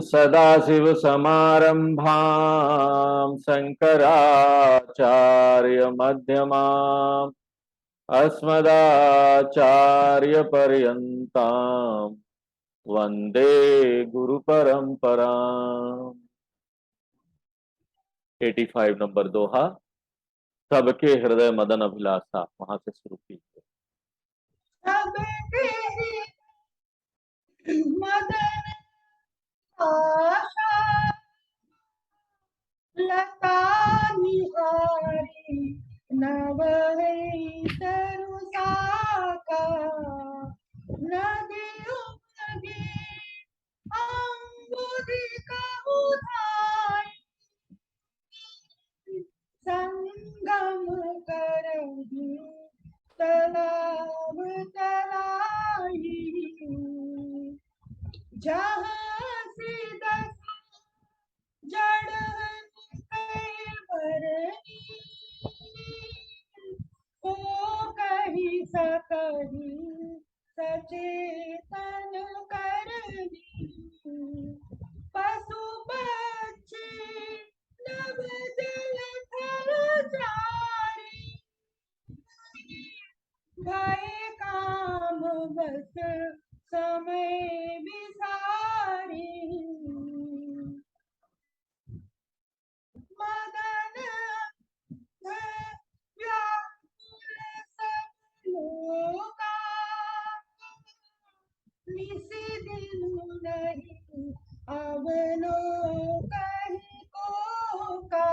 सदाशिवसमारम्भां शङ्कराचार्यमध्यमाम् अस्मदाचार्यपर्यन्तां वन्दे गुरुपरम्पराम्। 85 नंबर दोहा, सबके हृदय मदन अभिलाषा, वहां से शुरू कीजिए। सबके मदन आशा लता निहारी नव तरुसाका नदी उमगे अम्बुदिका उधाई संगम करही तालाब तराई जहाँ से दसा जड़ भरनी ओ कही सकही सचेतन करनी पशु पक्षी नभ जल थल चारी भय काम बस समय विसारी मदन व्याकुल सब लोका निसी दिन नहीं अवलोकहि को का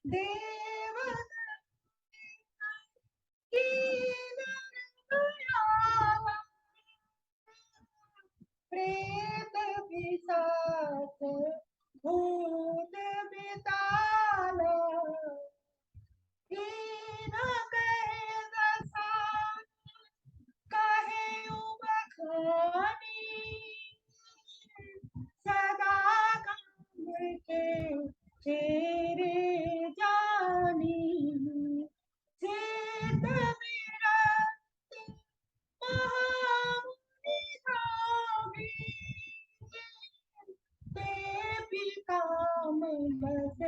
देव प्रेत पिशाच भूत बेताल हीन कहे दशा कहे बखानी सदा काम के तेरे जानी चेत विरक्त महामुनि भावी ते भी काम बस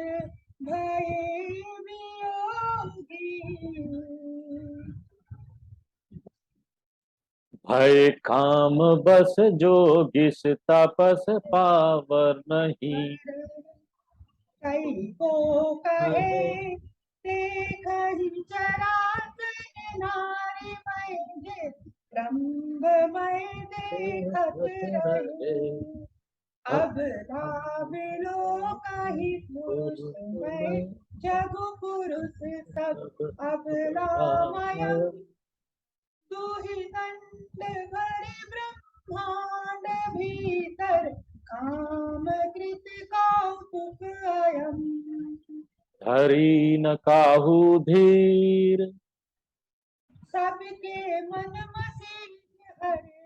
भय वियोगी भय काम बस जोगिस तापस पावर नहीं। कई को कहे देखहि चराचर नारी मय जे ब्रह्ममय देखत रहे अब धाबिलो कहि पुरुष में जगु पुरुष सब अबलामय दुहि दंड भरे ब्रह्मांड भीतर काम कृत कौतुक अयम हरि न काहू धीर सबके मन मसीह हरे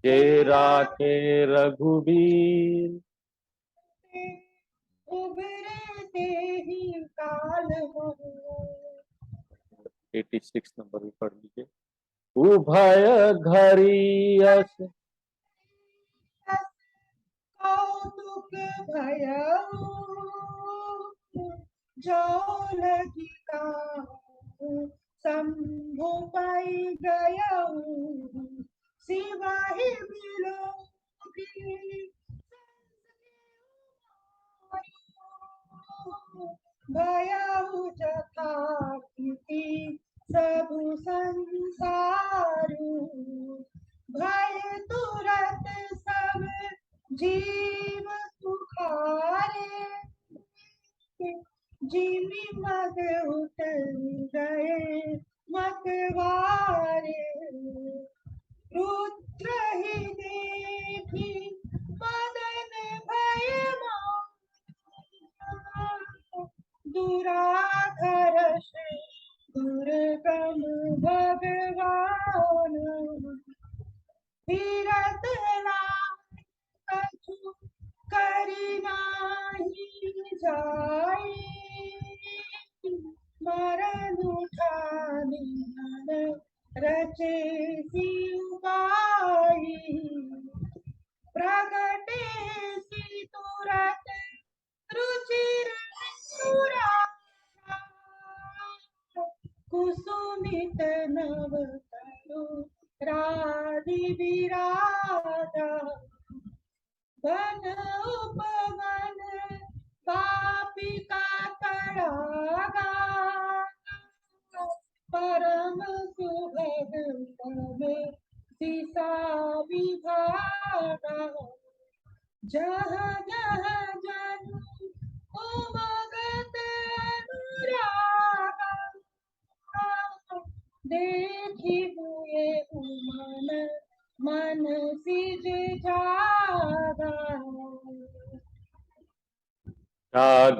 जे राखे रघुबीर। उबरे ते ही काल हो 86 नंबर भी पढ़ लीजिए। उभय घरियस कौतुक भयउ जो लगी काहू शंभु पाई गयऊ सिवाहि बिलोकी भयउ जथा किति सबु संसारू भय तुरत सब जीव तुखारे जिमि मग उतर गए मतवारे रुद्र ही देखी मदन भय दुराधर से दुर्गम भगवान तीरथ कछु करि नाही जाई मरण उठानी रचे उपाई प्रगटे नव तनु राधि विराजा वन उपवन पापी का तड़ागा परम सुभग सब दिशा विभागा जह जह जन उमगत अनुरागा देखी हुए उमन मन सिज जागा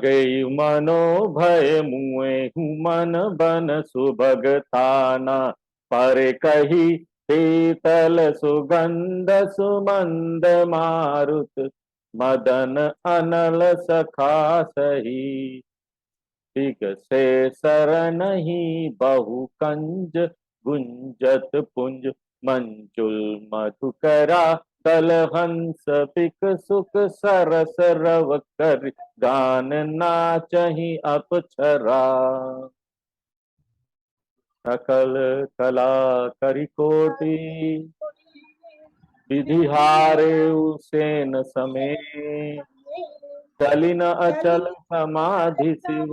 गई मनो भय मुए मन बन सुभग थाना पर कही शीतल सुगंध सुमंद मारुत मदन अनल सखा सही दिग से शरण ही बहु कंज गुंजत पुंज मंजुल मधुकरा कल हंस पिक सुख सरस रव कर गान नाचहि अपछरा सकल कला करिकोटि विधि हारे सेन समेत चलिन अचल समाधि शिव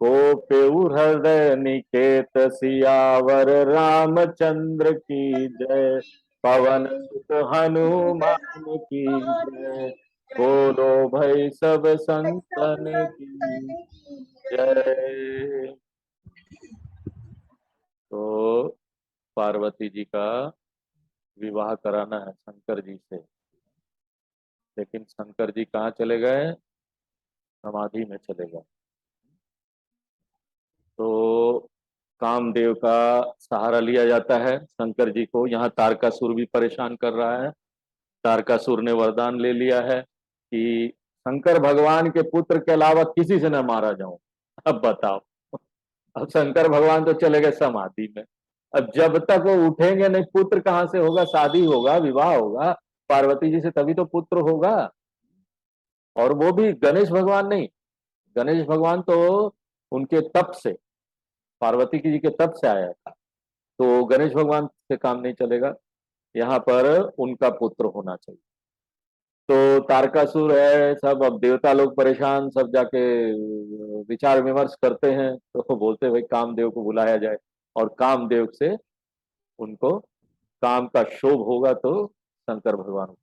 को पेउ हृदय निकेत सियावर रामचंद्र की जय पवन सुत हनुमान की जय बोलो भाई सब संतन की जय। तो पार्वती जी का विवाह कराना है शंकर जी से, लेकिन शंकर जी कहाँ चले गए? समाधि में चले गए। तो कामदेव का सहारा लिया जाता है शंकर जी को। यहाँ तारकासुर भी परेशान कर रहा है। तारकासुर ने वरदान ले लिया है कि शंकर भगवान के पुत्र के अलावा किसी से न मारा जाऊं। अब बताओ, अब शंकर भगवान तो चले गए समाधि में। अब जब तक वो उठेंगे नहीं, पुत्र कहाँ से होगा? शादी होगा, विवाह होगा पार्वती जी से, तभी तो पुत्र होगा। और वो भी गणेश भगवान नहीं, गणेश भगवान तो उनके तप से, पार्वती जी के तप से आया था, तो गणेश भगवान से काम नहीं चलेगा। यहाँ पर उनका पुत्र होना चाहिए। तो तारकासुर है सब, अब देवता लोग परेशान, सब जाके विचार विमर्श करते हैं। तो बोलते भाई कामदेव को बुलाया जाए और कामदेव से उनको काम का शोभ होगा तो शंकर भगवान।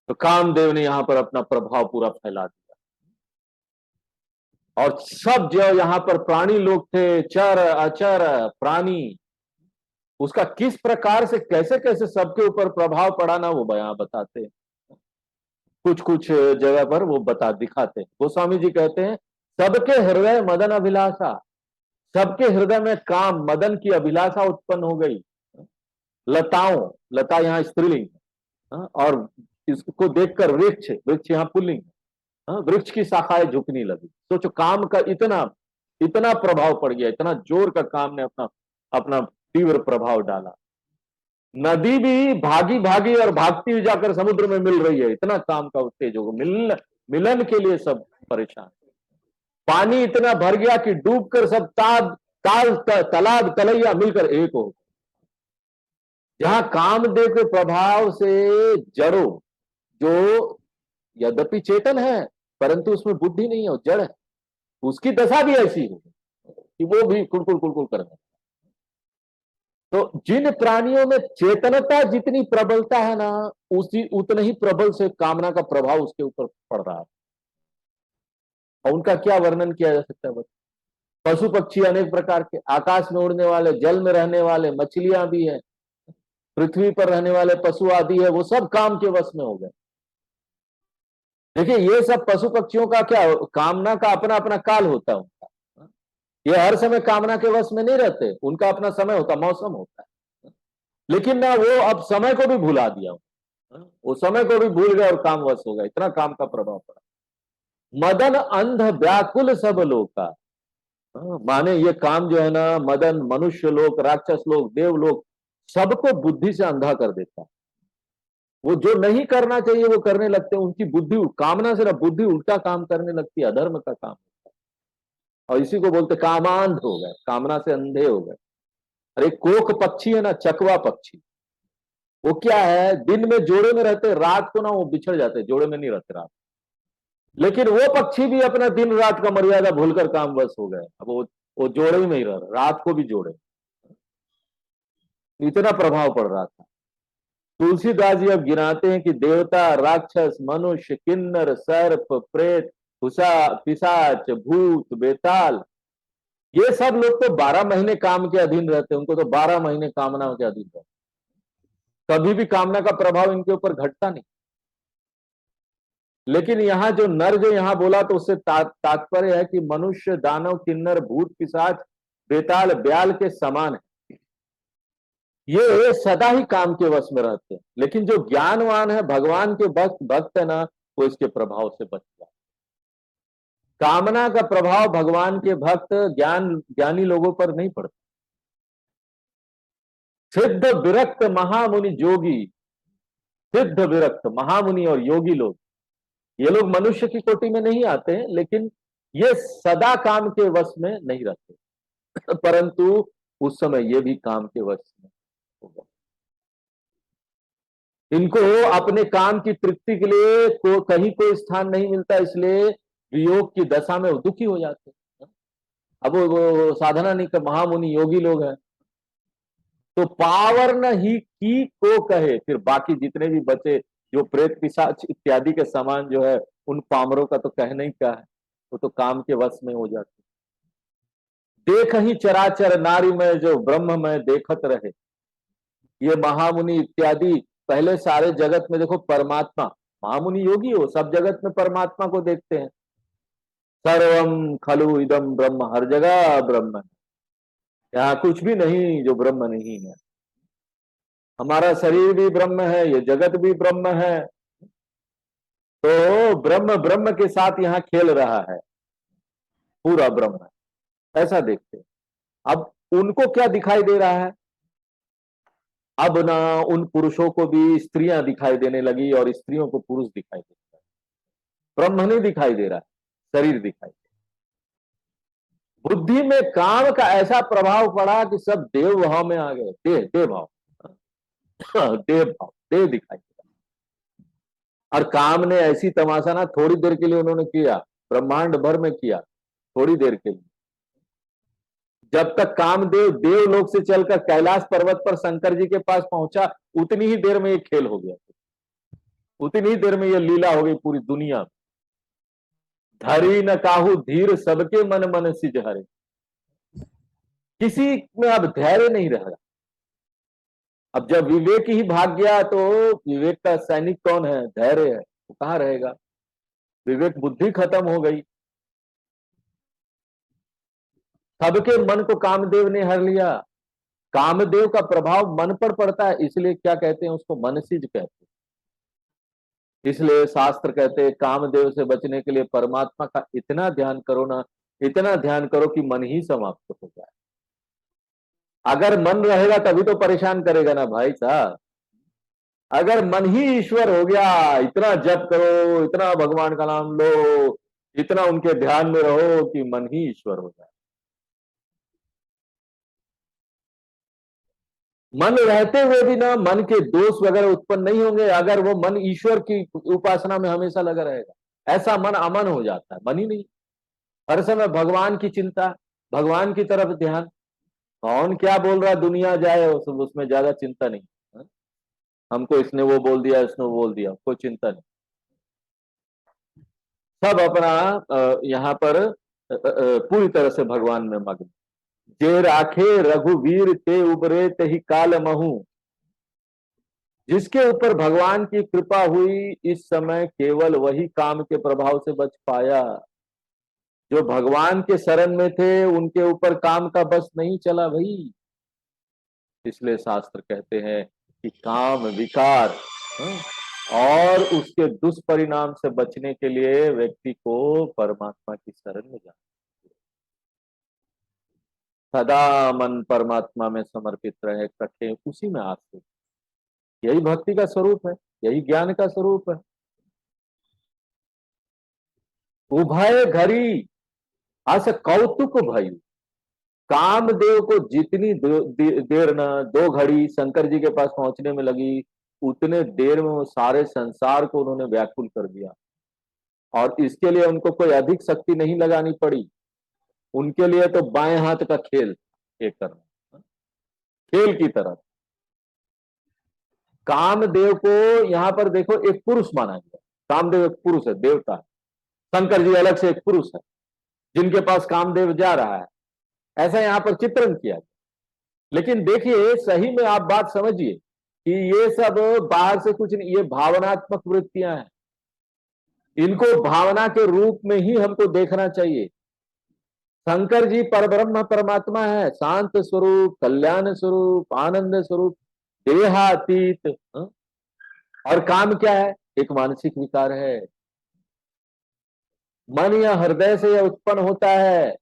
तो कामदेव ने यहाँ पर अपना प्रभाव पूरा फैला दिया और सब जो यहाँ पर प्राणी लोग थे, चर अचर प्राणी, उसका किस प्रकार से कैसे कैसे सबके ऊपर प्रभाव पड़ा ना, वो बयां बताते हैं। कुछ कुछ जगह पर वो दिखाते हैं। गोस्वामी जी कहते हैं सबके हृदय मदन अभिलाषा, सबके हृदय में काम मदन की अभिलाषा उत्पन्न हो गई। लताओं, लता यहाँ स्त्रीलिंग है और इसको देखकर वृक्ष, वृक्ष यहाँ पुल्लिंग है, वृक्ष की शाखाएं झुकने लगी। सोचो काम का इतना इतना प्रभाव पड़ गया, इतना जोर का काम ने अपना अपना तीव्र प्रभाव डाला। नदी भी भागी भागी और भागती हुई जाकर समुद्र में मिल रही है, इतना काम का उत्तेज हो। मिलन के लिए सब परेशान। पानी इतना भर गया कि डूबकर सब तालाब तलैया मिलकर एक हो। जहां कामदेव के प्रभाव से जड़ों, जो यद्यपि चेतन है परंतु उसमें बुद्धि नहीं है, जड़ है, उसकी दशा भी ऐसी हो कि वो भी कुलकुल कुलकुल करने। तो जिन प्राणियों में चेतनता जितनी प्रबलता है ना, उसी उतने ही प्रबल से कामना का प्रभाव उसके ऊपर पड़ रहा है। और उनका क्या वर्णन किया जा सकता है? पशु पक्षी अनेक प्रकार के, आकाश में उड़ने वाले, जल में रहने वाले, मछलियां भी हैं, पृथ्वी पर रहने वाले पशु आदि है, वो सब काम के वश में हो गए। देखिए ये सब पशु पक्षियों का क्या, कामना का अपना अपना काल होता है उनका। ये हर समय कामना के वश में नहीं रहते, उनका अपना समय होता, मौसम होता है। लेकिन ना वो अब समय को भी भुला दिया, वो समय को भी भूल गए और काम वश हो गए, इतना काम का प्रभाव पड़ा। मदन अंध व्याकुल सब लोग का, माने ये काम जो है ना, मदन मनुष्य लोग, राक्षस लोग, देव लोग, सबको बुद्धि से अंधा कर देता है। वो जो नहीं करना चाहिए वो करने लगते हैं, उनकी बुद्धि, कामना से ना बुद्धि उल्टा काम करने लगती है, अधर्म का काम होता है। और इसी को बोलते कामांध हो गए, कामना से अंधे हो गए। अरे कोक पक्षी है ना, चकवा पक्षी, वो क्या है, दिन में जोड़े में रहते, रात को ना वो बिछड़ जाते, जोड़े में नहीं रहते रात। लेकिन वो पक्षी भी अपना दिन रात का मर्यादा भूलकर काम बस हो गए। अब वो जोड़े में ही रह रहा, रात को भी जोड़े, इतना प्रभाव पड़ रहा था। तुलसीदास जी अब गिनाते हैं कि देवता, राक्षस, मनुष्य, किन्नर, सर्प, प्रेत, हुसा, पिशाच, भूत, बेताल, ये सब लोग तो 12 महीने काम के अधीन रहते हैं, उनको तो 12 महीने कामना के अधीन रहते, कभी भी कामना का प्रभाव इनके ऊपर घटता नहीं। लेकिन यहाँ जो नर जो यहाँ बोला, तो उससे तात्पर्य है कि मनुष्य, दानव, किन्नर, भूत, पिशाच, बेताल, ब्याल के समान है, ये सदा ही काम के वश में रहते हैं। लेकिन जो ज्ञानवान है, भगवान के भक्त है ना, वो इसके प्रभाव से बच जाए। कामना का प्रभाव भगवान के भक्त ज्ञानी लोगों पर नहीं पड़ता। सिद्ध विरक्त महामुनि जोगी, सिद्ध विरक्त महामुनि और योगी लोग, ये लोग मनुष्य की कोटि में नहीं आते हैं, लेकिन ये सदा काम के वश में नहीं रहते, परंतु उस समय ये भी काम के वश में होगा। इनको अपने काम की तृप्ति के लिए कहीं कोई स्थान नहीं मिलता, इसलिए वियोग की दशा में वो दुखी हो जाते हैं। अब वो साधना नहीं कर, महामुनि योगी लोग हैं, तो पावरन ही की को कहे, फिर बाकी जितने भी बचे जो प्रेत पिशाच इत्यादि के समान जो है, उन पामरों का तो कहना ही क्या है, वो तो काम के वश में हो जाते। देख ही चराचर नारी में जो ब्रह्म में देखत रहे, ये महामुनि इत्यादि पहले सारे जगत में देखो परमात्मा, महामुनि योगी हो, सब जगत में परमात्मा को देखते हैं। सर्वम खलु इदम ब्रह्म, हर जगह ब्रह्म है, यहाँ कुछ भी नहीं जो ब्रह्म नहीं है। हमारा शरीर भी ब्रह्म है, ये जगत भी ब्रह्म है, तो ब्रह्म ब्रह्म के साथ यहाँ खेल रहा है, पूरा ब्रह्म है, ऐसा देखते हैं। अब उनको क्या दिखाई दे रहा है, अब ना उन पुरुषों को भी स्त्रियां दिखाई देने लगी और स्त्रियों को पुरुष दिखाई दे रहा है। ब्रह्म नहीं दिखाई दे रहा है, शरीर दिखाई दे रहा है। बुद्धि में काम का ऐसा प्रभाव पड़ा कि सब देव भाव में आ गए, देह भाव, देव भाव, देह दिखाई दे रहा। और काम ने ऐसी तमाशा ना थोड़ी देर के लिए उन्होंने किया, ब्रह्मांड भर में किया, थोड़ी देर के लिए। जब तक कामदेव देवलोक से चलकर कैलाश पर्वत पर शंकर जी के पास पहुंचा, उतनी ही देर में ये खेल हो गया, उतनी ही देर में ये लीला हो गई पूरी दुनिया में। धरी न काहू धीर, सबके मन मन सिज हरे, किसी में अब धैर्य नहीं रह रहा। अब जब विवेक ही भाग गया, तो विवेक का सैनिक कौन है, धैर्य है, वो कहां रहेगा। विवेक बुद्धि खत्म हो गई, सबके मन को कामदेव ने हर लिया। कामदेव का प्रभाव मन पर पड़ता है, इसलिए क्या कहते हैं उसको, मनसिज कहते हैं। इसलिए शास्त्र कहते हैं कामदेव से बचने के लिए परमात्मा का इतना ध्यान करो ना, इतना ध्यान करो कि मन ही समाप्त हो जाए। अगर मन रहेगा तभी तो परेशान करेगा ना भाई साहब। अगर मन ही ईश्वर हो गया, इतना जप करो, इतना भगवान का नाम लो, इतना उनके ध्यान में रहो कि मन ही ईश्वर हो जाए। मन रहते हुए भी ना मन के दोष वगैरह उत्पन्न नहीं होंगे, अगर वो मन ईश्वर की उपासना में हमेशा लगा रहेगा, ऐसा मन अमन हो जाता है। मन ही नहीं, हर समय भगवान की चिंता, भगवान की तरफ ध्यान, कौन क्या बोल रहा दुनिया जाए उसमें ज्यादा चिंता नहीं। हमको इसने वो बोल दिया, इसने वो बोल दिया, कोई चिंता नहीं। सब अपना यहाँ पर पूरी तरह से भगवान में मग्न। जे राखे रघुवीर ते उबरे ते ही काल महू, जिसके ऊपर भगवान की कृपा हुई, इस समय केवल वही काम के प्रभाव से बच पाया। जो भगवान के शरण में थे उनके ऊपर काम का बस नहीं चला भाई। इसलिए शास्त्र कहते हैं कि काम विकार और उसके दुष्परिणाम से बचने के लिए व्यक्ति को परमात्मा की शरण में जाना, सदा मन परमात्मा में समर्पित रखे, उसी में आश्रित। यही भक्ति का स्वरूप है, यही ज्ञान का स्वरूप है। उभय घड़ी अस कौतुक भई, कामदेव को जितनी देर न 2 घड़ी शंकर जी के पास पहुंचने में लगी, उतने देर में वो सारे संसार को उन्होंने व्याकुल कर दिया। और इसके लिए उनको कोई अधिक शक्ति नहीं लगानी पड़ी, उनके लिए तो बाएं हाथ का खेल एक करना, खेल की तरह। कामदेव को यहां पर देखो एक पुरुष माना गया, कामदेव एक पुरुष है, देवता है। शंकर जी अलग से एक पुरुष है जिनके पास कामदेव जा रहा है, ऐसा यहां पर चित्रण किया गया। लेकिन देखिए सही में आप बात समझिए कि ये सब बाहर से कुछ नहीं, ये भावनात्मक वृत्तियां हैं। इनको भावना के रूप में ही हमको देखना चाहिए। शंकर जी परब्रह्म परमात्मा है, शांत स्वरूप, कल्याण स्वरूप, आनंद स्वरूप, देहातीत। और काम क्या है? एक मानसिक विकार है। मन या हृदय से यह उत्पन्न होता है,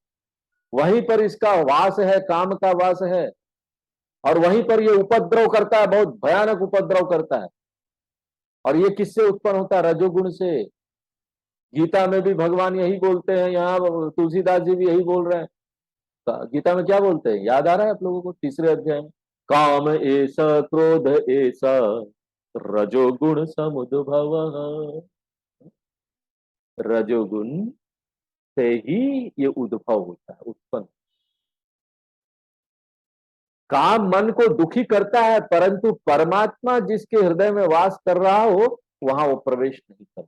वहीं पर इसका वास है, काम का वास है, और वहीं पर यह उपद्रव करता है, बहुत भयानक उपद्रव करता है। और ये किससे उत्पन्न होता है? रजोगुण से। गीता में भी भगवान यही बोलते हैं, यहाँ तुलसीदास जी भी यही बोल रहे हैं। गीता में क्या बोलते हैं, याद आ रहा है आप लोगों को? 3रे अध्याय में, काम ऐसा क्रोध ऐसा रजोगुण समुद्भव। रजोगुण से ही ये उद्भव होता है, उत्पन्न। काम मन को दुखी करता है, परंतु परमात्मा जिसके हृदय में वास कर रहा हो वहां वो प्रवेश नहीं करता।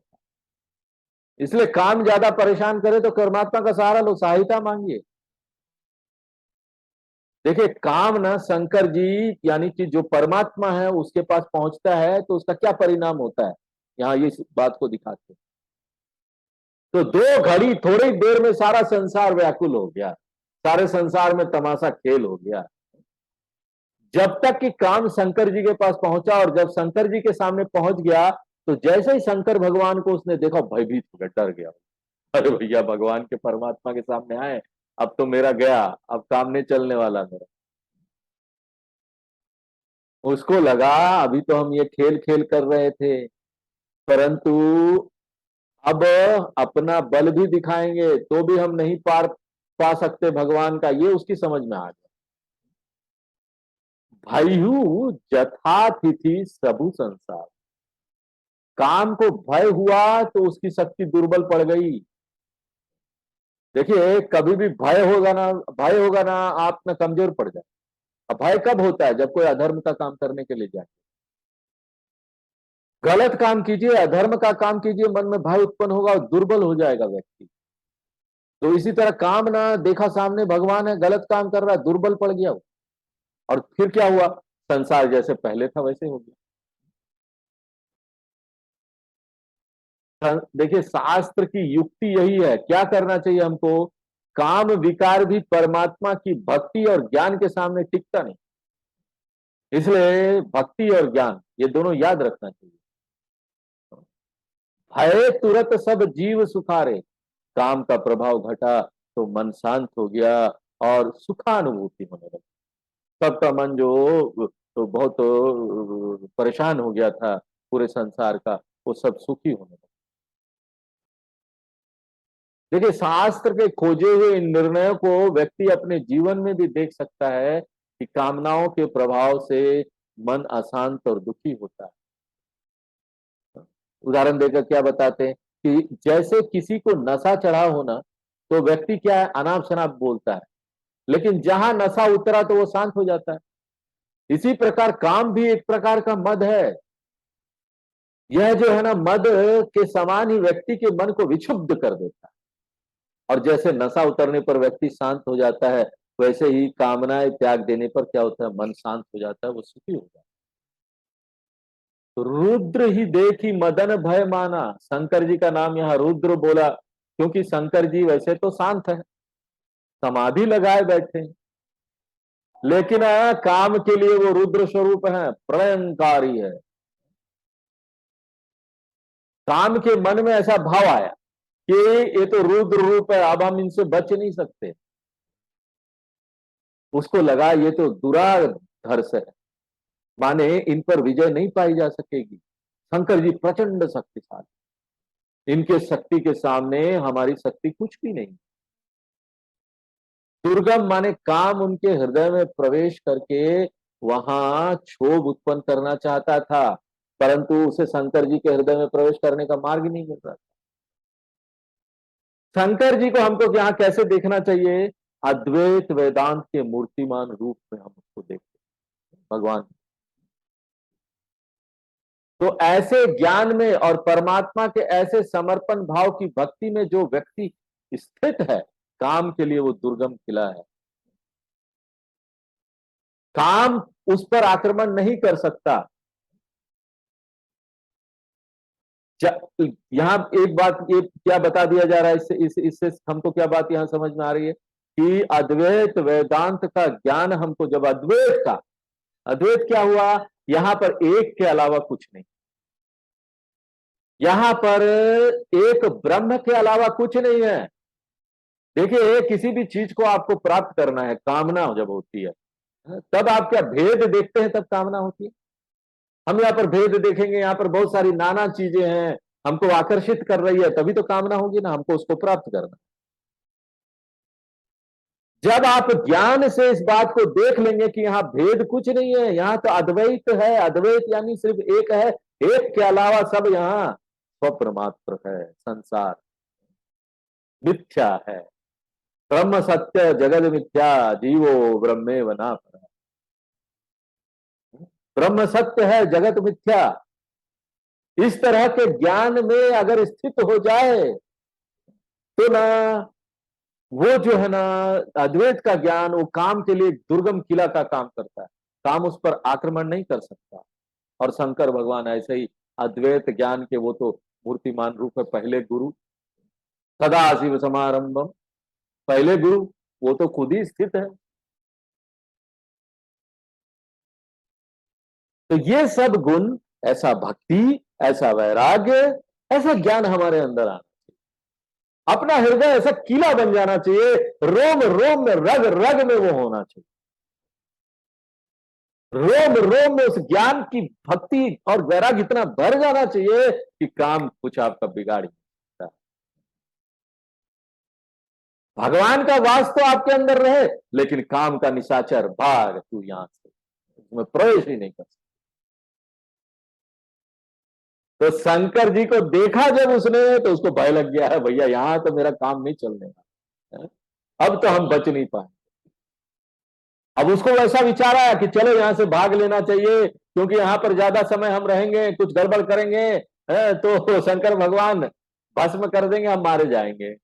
इसलिए काम ज्यादा परेशान करे तो परमात्मा का सहारा लो, सहायता मांगिए। देखिए काम ना शंकर जी यानी कि जो परमात्मा है उसके पास पहुंचता है तो उसका क्या परिणाम होता है, यहां ये बात को दिखाते हैं। तो 2 घड़ी थोड़ी देर में सारा संसार व्याकुल हो गया, सारे संसार में तमाशा खेल हो गया। जब तक कि काम शंकर जी के पास पहुंचा, और जब शंकर जी के सामने पहुंच गया तो जैसे ही शंकर भगवान को उसने देखा भयभीत हो गया, डर गया। अरे भैया भगवान के परमात्मा के सामने आए, अब तो मेरा गया, अब काम नहीं चलने वाला मेरा। उसको लगा अभी तो हम ये खेल खेल कर रहे थे, परंतु अब अपना बल भी दिखाएंगे तो भी हम नहीं पार पा सकते भगवान का, ये उसकी समझ में आ गया। भयहु जथातिथि सबु संसार। काम को भय हुआ तो उसकी शक्ति दुर्बल पड़ गई। देखिए कभी भी भय होगा ना आप में कमजोर पड़ जाए। अब भय कब होता है? जब कोई अधर्म का काम करने के लिए जाए, गलत काम कीजिए, अधर्म का काम कीजिए, मन में भय उत्पन्न होगा और दुर्बल हो जाएगा व्यक्ति। तो इसी तरह काम ना देखा सामने भगवान है, गलत काम कर रहा है, दुर्बल पड़ गया वो। और फिर क्या हुआ? संसार जैसे पहले था वैसे हो गया। देखिए शास्त्र की युक्ति यही है, क्या करना चाहिए हमको? काम विकार भी परमात्मा की भक्ति और ज्ञान के सामने टिकता नहीं, इसलिए भक्ति और ज्ञान ये दोनों याद रखना चाहिए। भय तुरत सब जीव सुखारे। काम का प्रभाव घटा तो मन शांत हो गया और सुखानुभूति होने लगी। सबका मन जो तो बहुत परेशान हो गया था पूरे संसार का, वो सब सुखी होने लगा। देखिए शास्त्र के खोजे हुए इन निर्णयों को व्यक्ति अपने जीवन में भी देख सकता है कि कामनाओं के प्रभाव से मन अशांत और दुखी होता है। उदाहरण देकर क्या बताते हैं कि जैसे किसी को नशा चढ़ा होना तो व्यक्ति क्या है, अनाप शनाप बोलता है, लेकिन जहां नशा उतरा तो वो शांत हो जाता है। इसी प्रकार काम भी एक प्रकार का मद है। यह जो है ना, मद के समान ही व्यक्ति के मन को विक्षुब्ध कर देता है। और जैसे नशा उतरने पर व्यक्ति शांत हो जाता है, वैसे ही कामनाएं त्याग देने पर क्या होता है, मन शांत हो जाता है, वो सुखी हो जाता है। तो रुद्र ही देखी मदन भय माना। शंकर जी का नाम यहाँ रुद्र बोला क्योंकि शंकर जी वैसे तो शांत है, समाधि लगाए बैठे, लेकिन काम के लिए वो रुद्र स्वरूप है, प्रलयंकारी है। काम के मन में ऐसा भाव आया कि ये तो रुद्र रूप है, अब हम इनसे बच नहीं सकते। उसको लगा ये तो दुराधर्ष है, माने इन पर विजय नहीं पाई जा सकेगी। शंकर जी प्रचंड शक्तिशाली, इनके शक्ति के सामने हमारी शक्ति कुछ भी नहीं। दुर्गम माने काम उनके हृदय में प्रवेश करके वहां क्षोभ उत्पन्न करना चाहता था, परंतु उसे शंकर जी के हृदय में प्रवेश करने का मार्ग नहीं मिल रहा। शंकर जी को हमको यहाँ कैसे देखना चाहिए? अद्वैत वेदांत के मूर्तिमान रूप में हम उसको देखते हैं, भगवान। तो ऐसे ज्ञान में और परमात्मा के ऐसे समर्पण भाव की भक्ति में जो व्यक्ति स्थित है, काम के लिए वो दुर्गम किला है। काम उस पर आक्रमण नहीं कर सकता। यहां एक बात ये क्या बता दिया जा रहा है, इससे हमको क्या बात यहां समझ में आ रही है कि अद्वैत वेदांत का ज्ञान हमको, जब अद्वैत क्या हुआ, यहां पर एक के अलावा कुछ नहीं, यहां पर एक ब्रह्म के अलावा कुछ नहीं है। देखिए, किसी भी चीज को आपको प्राप्त करना है, कामना जब होती है तब आप क्या भेद देखते हैं, तब कामना होती है। हम यहाँ पर भेद देखेंगे, यहाँ पर बहुत सारी नाना चीजें हैं, हमको आकर्षित कर रही है, तभी तो कामना होगी ना, हमको उसको प्राप्त करना। जब आप ज्ञान से इस बात को देख लेंगे कि यहाँ भेद कुछ नहीं है, यहाँ तो अद्वैत है, अद्वैत यानी सिर्फ एक है, एक के अलावा सब यहाँ स्वप्न मात्र है, संसार मिथ्या है। ब्रह्म सत्य जगत मिथ्या, जीवो ब्रह्मे बना पड़ा। ब्रह्म सत्य है, जगत मिथ्या। इस तरह के ज्ञान में अगर स्थित हो जाए तो ना, वो जो है ना, अद्वैत का ज्ञान वो काम के लिए दुर्गम किला का काम करता है, काम उस पर आक्रमण नहीं कर सकता। और शंकर भगवान ऐसे ही अद्वैत ज्ञान के वो तो मूर्तिमान रूप है, पहले गुरु, सदा शिव समारंभम, पहले गुरु, वो तो खुद ही स्थित है। तो ये सब गुण, ऐसा भक्ति, ऐसा वैराग्य, ऐसा ज्ञान हमारे अंदर आना, अपना हृदय ऐसा किला बन जाना चाहिए, रोम रोम में, रग रग में वो होना चाहिए, रोम रोम में उस ज्ञान की भक्ति और वैराग्य इतना भर जाना चाहिए कि काम कुछ आपका बिगाड़ नहीं सकता। भगवान का वास तो आपके अंदर रहे, लेकिन काम का निशाचर भाग, तू यहां से, उसमें प्रवेश ही नहीं कर सकता। तो शंकर जी को देखा जब उसने, तो उसको भय लग गया है, भैया यहां तो मेरा काम नहीं चलने वाला, अब तो हम बच नहीं पाए। अब उसको वैसा विचार आया कि चलो यहां से भाग लेना चाहिए, क्योंकि यहां पर ज्यादा समय हम रहेंगे, कुछ गड़बड़ करेंगे तो शंकर भगवान भस्म कर देंगे, हम मारे जाएंगे।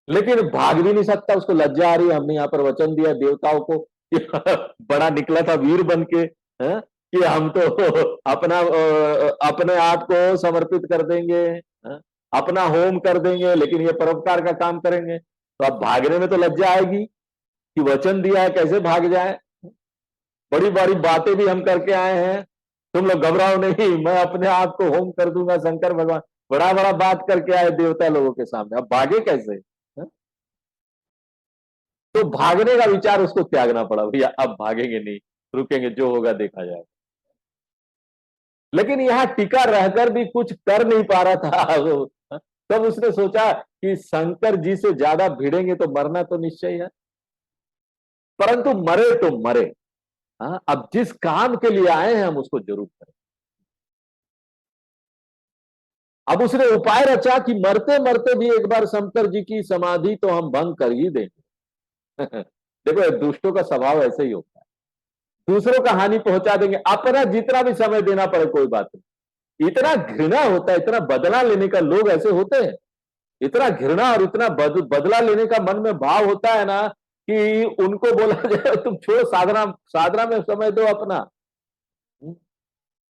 लेकिन भाग भी नहीं सकता, उसको लज्जा आ रही है, हमने यहाँ पर वचन दिया देवताओं को कि बड़ा निकला था वीर बन के, कि हम तो अपने आप को समर्पित कर देंगे, अपना होम कर देंगे, लेकिन ये परोपकार का काम करेंगे। तो अब भागने में तो लज्जा आएगी कि वचन दिया है, कैसे भाग जाए। बड़ी बड़ी बातें भी हम करके आए हैं, तुम लोग घबराओ नहीं, मैं अपने आप को होम कर दूंगा। शंकर भगवान बड़ा बड़ा बात करके आए देवता लोगों के सामने, अब भागे कैसे? तो भागने का विचार उसको त्यागना पड़ा, भैया अब भागेंगे नहीं, रुकेंगे, जो होगा देखा जाएगा। लेकिन यहां टिका रहकर भी कुछ कर नहीं पा रहा था वो। तब उसने सोचा कि शंकर जी से ज्यादा भिड़ेंगे तो मरना तो निश्चय है, परंतु मरे तो मरे, अब जिस काम के लिए आए हैं हम उसको जरूर करें। अब उसने उपाय रचा कि मरते मरते भी एक बार शंकर जी की समाधि तो हम भंग कर ही देंगे। देखो, दुष्टों का स्वभाव ऐसे ही होता है, दूसरों का हानि पहुंचा देंगे, अपना जितना भी समय देना पड़े कोई बात नहीं। इतना घृणा होता है, इतना बदला लेने का, लोग ऐसे होते हैं, इतना घृणा और इतना बदला लेने का मन में भाव होता है ना, कि उनको बोला जाए तुम छोड़ो, साधना साधना में समय दो अपना,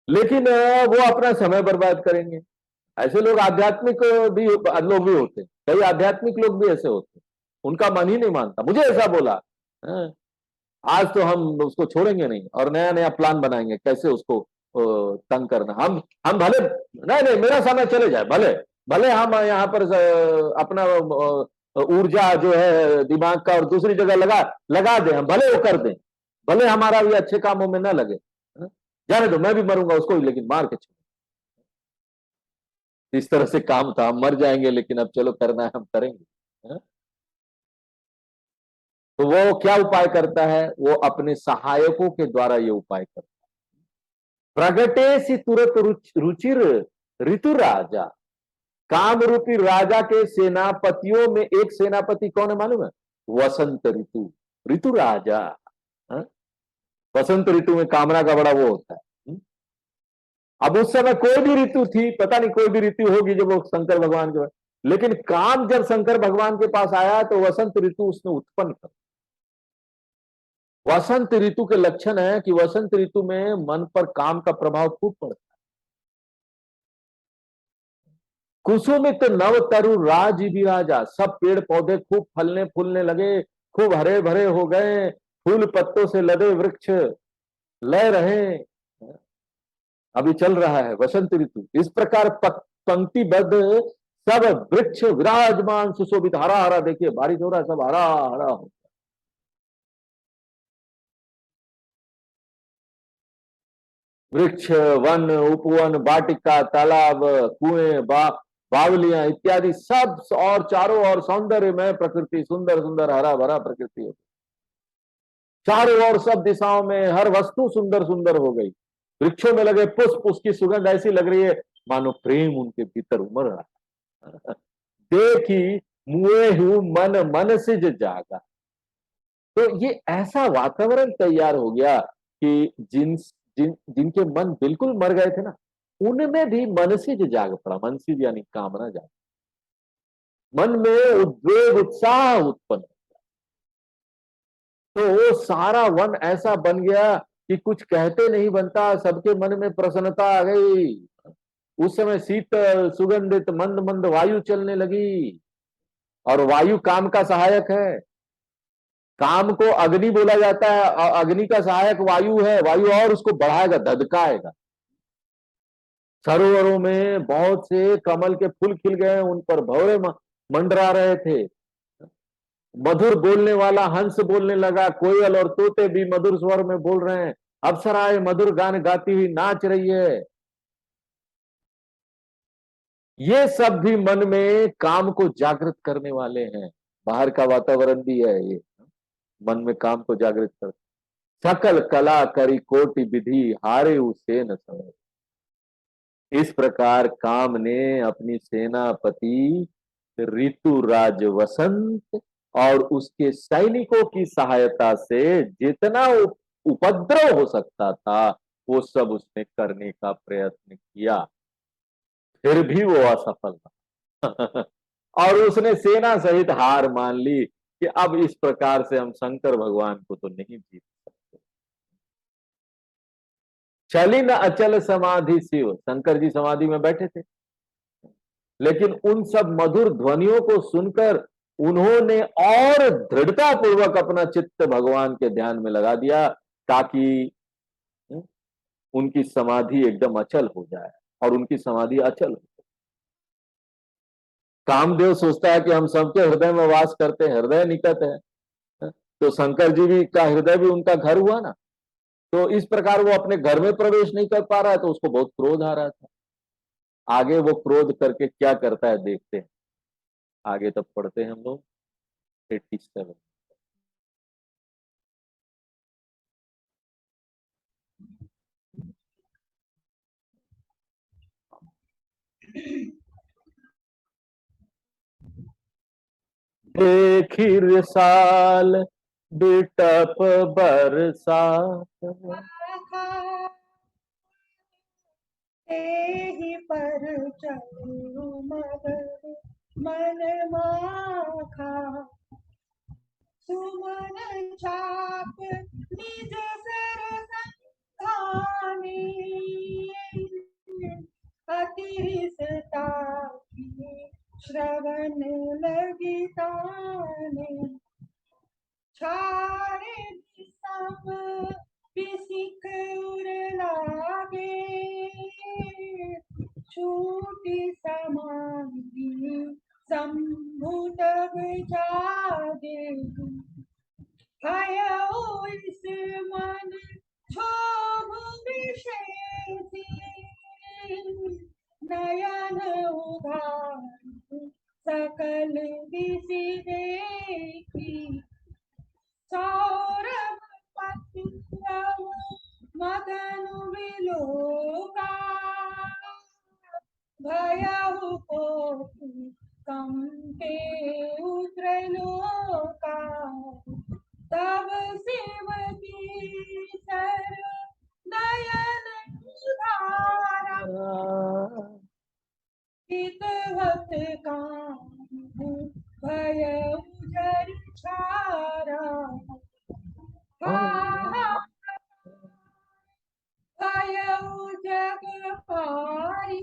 लेकिन वो अपना समय बर्बाद करेंगे। ऐसे लोग आध्यात्मिक भी लोग भी होते हैं, कई आध्यात्मिक लोग भी ऐसे होते हैं, उनका मन ही नहीं मानता, मुझे ऐसा बोला, आज तो हम उसको छोड़ेंगे नहीं, और नया नया प्लान बनाएंगे कैसे उसको तंग करना। हम भले, नहीं नहीं मेरा समय चले जाए, भले भले हम यहाँ पर अपना ऊर्जा जो है दिमाग का और दूसरी जगह लगा लगा दें, हम भले वो कर दें, भले हमारा भी अच्छे कामों में ना लगे, जाने दो, मैं भी मरूंगा उसको ही, लेकिन मार के छोड़। इस तरह से काम था, हम मर जाएंगे लेकिन अब चलो करना है हम करेंगे। तो वो क्या उपाय करता है? वो अपने सहायकों के द्वारा ये उपाय करता है। प्रगटे सी तुरत रुचिर ऋतु राजा। काम रूपी राजा के सेनापतियों में एक सेनापति कौन है मालूम है? वसंत ऋतु, ऋतु राजा। हाँ? वसंत ऋतु में कामना का बड़ा वो होता है। अब उस समय कोई भी ऋतु थी, पता नहीं कोई भी ऋतु होगी जब वो शंकर भगवान के पास, लेकिन काम जब शंकर भगवान के पास आया तो वसंत ऋतु उसने उत्पन्न कर। वसंत ऋतु के लक्षण है कि वसंत ऋतु में मन पर काम का प्रभाव खूब पड़ता है। कुसुमित नव तरु राज विराजा। सब पेड़ पौधे खूब फलने फूलने लगे, खूब हरे भरे हो गए, फूल पत्तों से लदे वृक्ष लय रहे। अभी चल रहा है वसंत ऋतु। इस प्रकार पंक्तिबद्ध सब वृक्ष विराजमान सुशोभित, हरा हरा, देखिए बारिश हो रहा है, सब हरा हरा हो। वृक्ष, वन, उपवन, वाटिका, तालाब, कुएं, बावलियां इत्यादि सब, और चारों ओर सौंदर्य में प्रकृति, सुंदर सुंदर हरा भरा प्रकृति होती। चारों ओर सब दिशाओं में हर वस्तु सुंदर सुंदर हो गई। वृक्षों में लगे पुष्प, उसकी सुगंध ऐसी लग रही है मानो प्रेम उनके भीतर उमड़ रहा है। देखी मुए हूं मन मन सिज जागा। तो ये ऐसा वातावरण तैयार हो गया कि जिनके मन बिल्कुल मर गए थे ना, उनमें भी मनसिज जाग पड़ा। मनसिज यानी कामना जाग, मन में उद्वेग उत्साह उत्पन्न। तो सारा वन ऐसा बन गया कि कुछ कहते नहीं बनता, सबके मन में प्रसन्नता आ गई। उस समय शीतल सुगंधित मंद मंद वायु चलने लगी, और वायु काम का सहायक है। काम को अग्नि बोला जाता है, अग्नि का सहायक वायु है। वायु और उसको बढ़ाएगा, धधकाएगा। सरोवरों में बहुत से कमल के फूल खिल गए, उन पर भंवरे मंडरा रहे थे। मधुर बोलने वाला हंस बोलने लगा, कोयल और तोते भी मधुर स्वर में बोल रहे हैं। अप्सराएं मधुर गान गाती हुई नाच रही है। ये सब भी मन में काम को जागृत करने वाले हैं। बाहर का वातावरण भी है ये, मन में काम को जागृत कर। सकल कला करी कोटि विधि, हारे उसे न समय। इस प्रकार काम ने अपनी सेनापति ऋतुराज वसंत और उसके सैनिकों की सहायता से जितना उपद्रव हो सकता था वो सब उसने करने का प्रयत्न किया, फिर भी वो असफल था। और उसने सेना सहित हार मान ली कि अब इस प्रकार से हम शंकर भगवान को तो नहीं जीत सकते। चली न अचल समाधि शिव। शंकर जी समाधि में बैठे थे, लेकिन उन सब मधुर ध्वनियों को सुनकर उन्होंने और दृढ़ता पूर्वक अपना चित्त भगवान के ध्यान में लगा दिया, ताकि उनकी समाधि एकदम अचल हो जाए। और उनकी समाधि अचल हो। कामदेव सोचता है कि हम सबके हृदय में वास करते हैं, हृदय निकट है, तो शंकर जी भी का हृदय भी उनका घर हुआ ना। तो इस प्रकार वो अपने घर में प्रवेश नहीं कर पा रहा है, तो उसको बहुत क्रोध आ रहा था। आगे वो क्रोध करके क्या करता है देखते हैं। आगे तब पढ़ते हैं हम लोग 87। देखी साल बिटप बरसात, तेहि पर चलू मगर मन माखा। सुमन छाप निज सिर संधानी, अतिरिसता की श्रवण लगी ताने। छाड़े सब बिसिक उर लागे, छूटी समाधि शंभु तब जागे। भयो इस मन क्षोभ विशेषी, नयन उघार सकल दिशि देखी। सौरभ पति मदनु विलोका भयहु कोटि कंपे त्रैलोका तब शिव की सर नयन धारा हितवत कान्हु भयउ जरि छारा भयउ जग पारी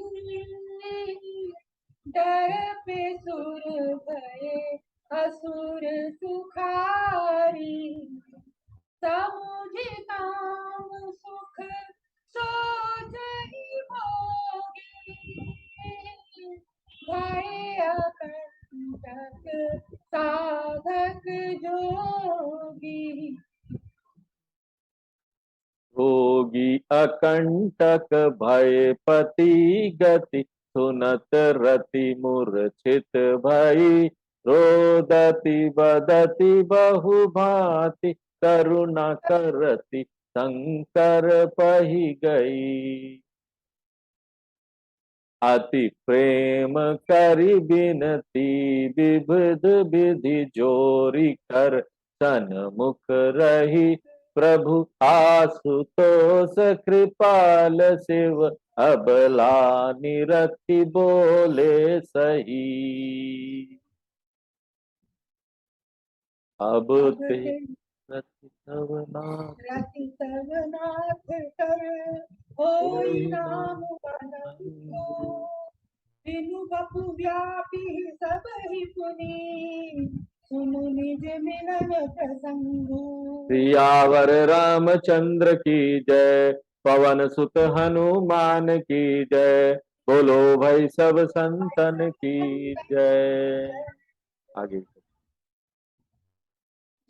डर पे सुर भये असुर सुखारी समुझ काम सुख सोचहि भोगी भय अकंटक साधक जोगी भोगी अकंटक भय पति गति सुनत रति मूर्छित भई रोदति बदति बहु भांति करुणा करति शंकर पहि गई अति प्रेम करि बिनती विविध विधि जोरी कर सन्मुख रही प्रभु आशुतोष कृपाल शिव अबला निरति बोले सही अब ते रति तव नाथ कर होई नाम अनंतो बिनु बपु व्यापी सब ही पुनी सुनु निज मिलन प्रसंगु सियावर रामचंद्र की जय पवन सुत हनुमान की जय बोलो भाई सब संतन की जय। आगे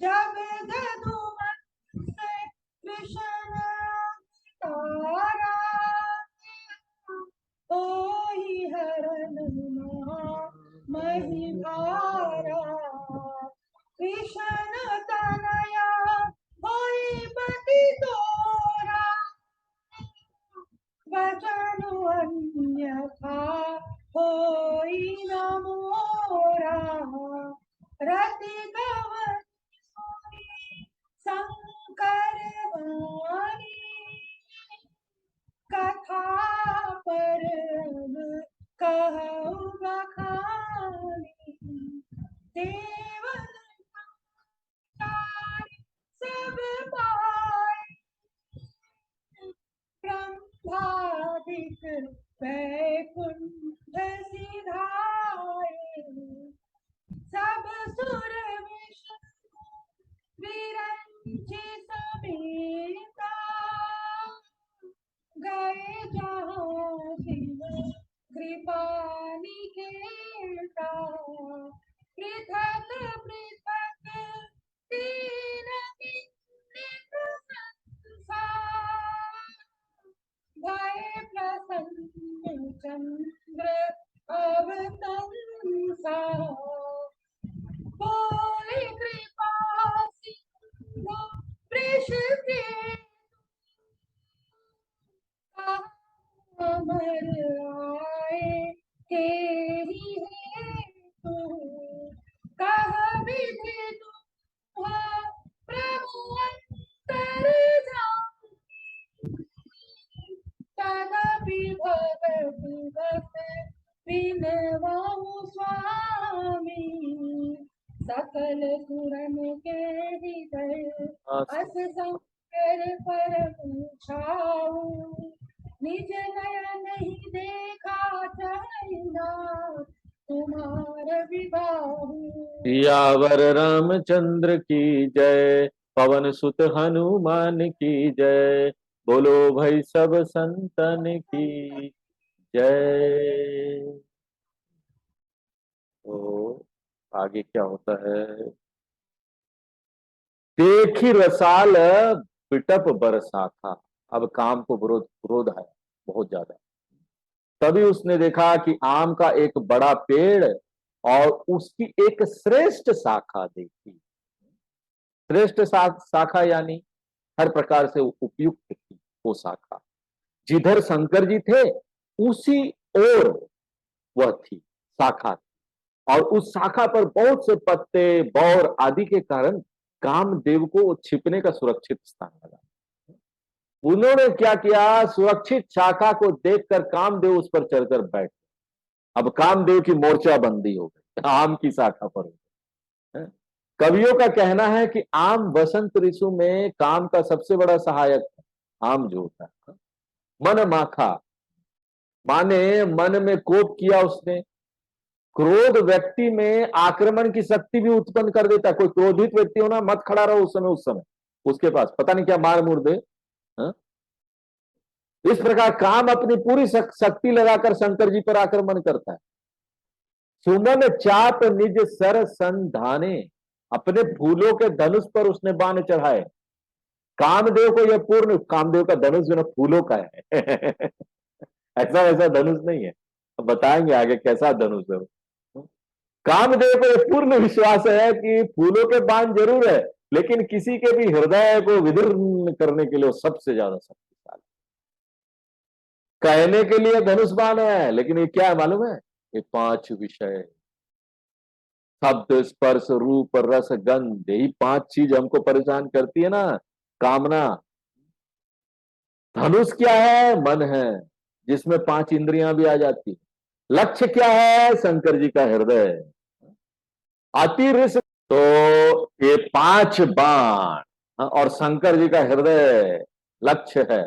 जब जदुमन से कृष्ण तारा होई हरन मही भारा कृष्ण तनया होई पति तोरा वचन अन्यथा होई न मोरा रति कवन शंकर वाणी कथा पर कहु बखानी देवन सब पाए ब्रह्मादिक वैकुंठ सिधाए सब सुर विष्णु विरंची समेता गए जहाँ शिव कृपा निकेता पृथक पृथक तीन नित्य संसार भय प्रसन्न चंद्र अवतंसा बोले कृपा सिंधु वृष के अमर आए के ही है तू कह विधि तू प्रभु अंतर तदपि भगति भक्त विनवाहु स्वामी सकल सुरन के हृदय अस शंकर पर पूछाऊ निज नयन नहीं देखा चैना तुम्हार विबाहु सियावर रामचंद्र की जय पवन सुत हनुमान की जय बोलो भाई सब संतन की जय। तो आगे क्या होता है। देखी रसाल पिटप बरसाखा। अब काम को क्रोध आया बहुत ज्यादा। तभी उसने देखा कि आम का एक बड़ा पेड़ और उसकी एक श्रेष्ठ शाखा देखी। श्रेष्ठ शाखा यानी हर प्रकार से उपयुक्त थी वो शाखा। जिधर शंकर जी थे उसी ओर वह थी, शाखा थी। और उस शाखा पर बहुत से पत्ते, बौर आदि के कारण कामदेव को छिपने का सुरक्षित स्थान लगा। उन्होंने क्या किया, सुरक्षित शाखा को देखकर कामदेव उस पर चढ़कर बैठ। अब कामदेव की मोर्चाबंदी हो गई, आम की शाखा पर हो गई। कवियों का कहना है कि आम वसंत ऋतु में काम का सबसे बड़ा सहायक है। आम जो होता है, मन माखा माने मन में कोप किया उसने। क्रोध व्यक्ति में आक्रमण की शक्ति भी उत्पन्न कर देता है। कोई क्रोधित व्यक्ति होना, मत खड़ा रहो उस समय उसके पास पता नहीं क्या मार मुर दे। इस प्रकार काम अपनी पूरी शक्ति लगाकर शंकर जी पर आक्रमण करता है। सुमन चाप निज सर संधाने, अपने फूलों के धनुष पर उसने बाण चढ़ाए। कामदेव को यह पूर्ण, कामदेव का धनुष जो ना फूलों का है ऐसा वैसा धनुष नहीं है, बताएंगे आगे कैसा धनुष है। कामदेव को यह पूर्ण विश्वास है कि फूलों के बाण जरूर है, लेकिन किसी के भी हृदय को विदीर्ण करने के लिए वो सबसे ज्यादा शक्तिशाली। कहने के लिए धनुष बाण है, लेकिन ये क्या है मालूम है? ये 5 विषय, शब्द स्पर्श रूप रस गंध, यही 5 चीज हमको परेशान करती है ना। कामना। धनुष क्या है? मन है, जिसमें 5 इंद्रियां भी आ जाती। लक्ष्य क्या है? शंकर जी का हृदय। अतिरिक्त तो ये 5 बाण और शंकर जी का हृदय लक्ष्य है।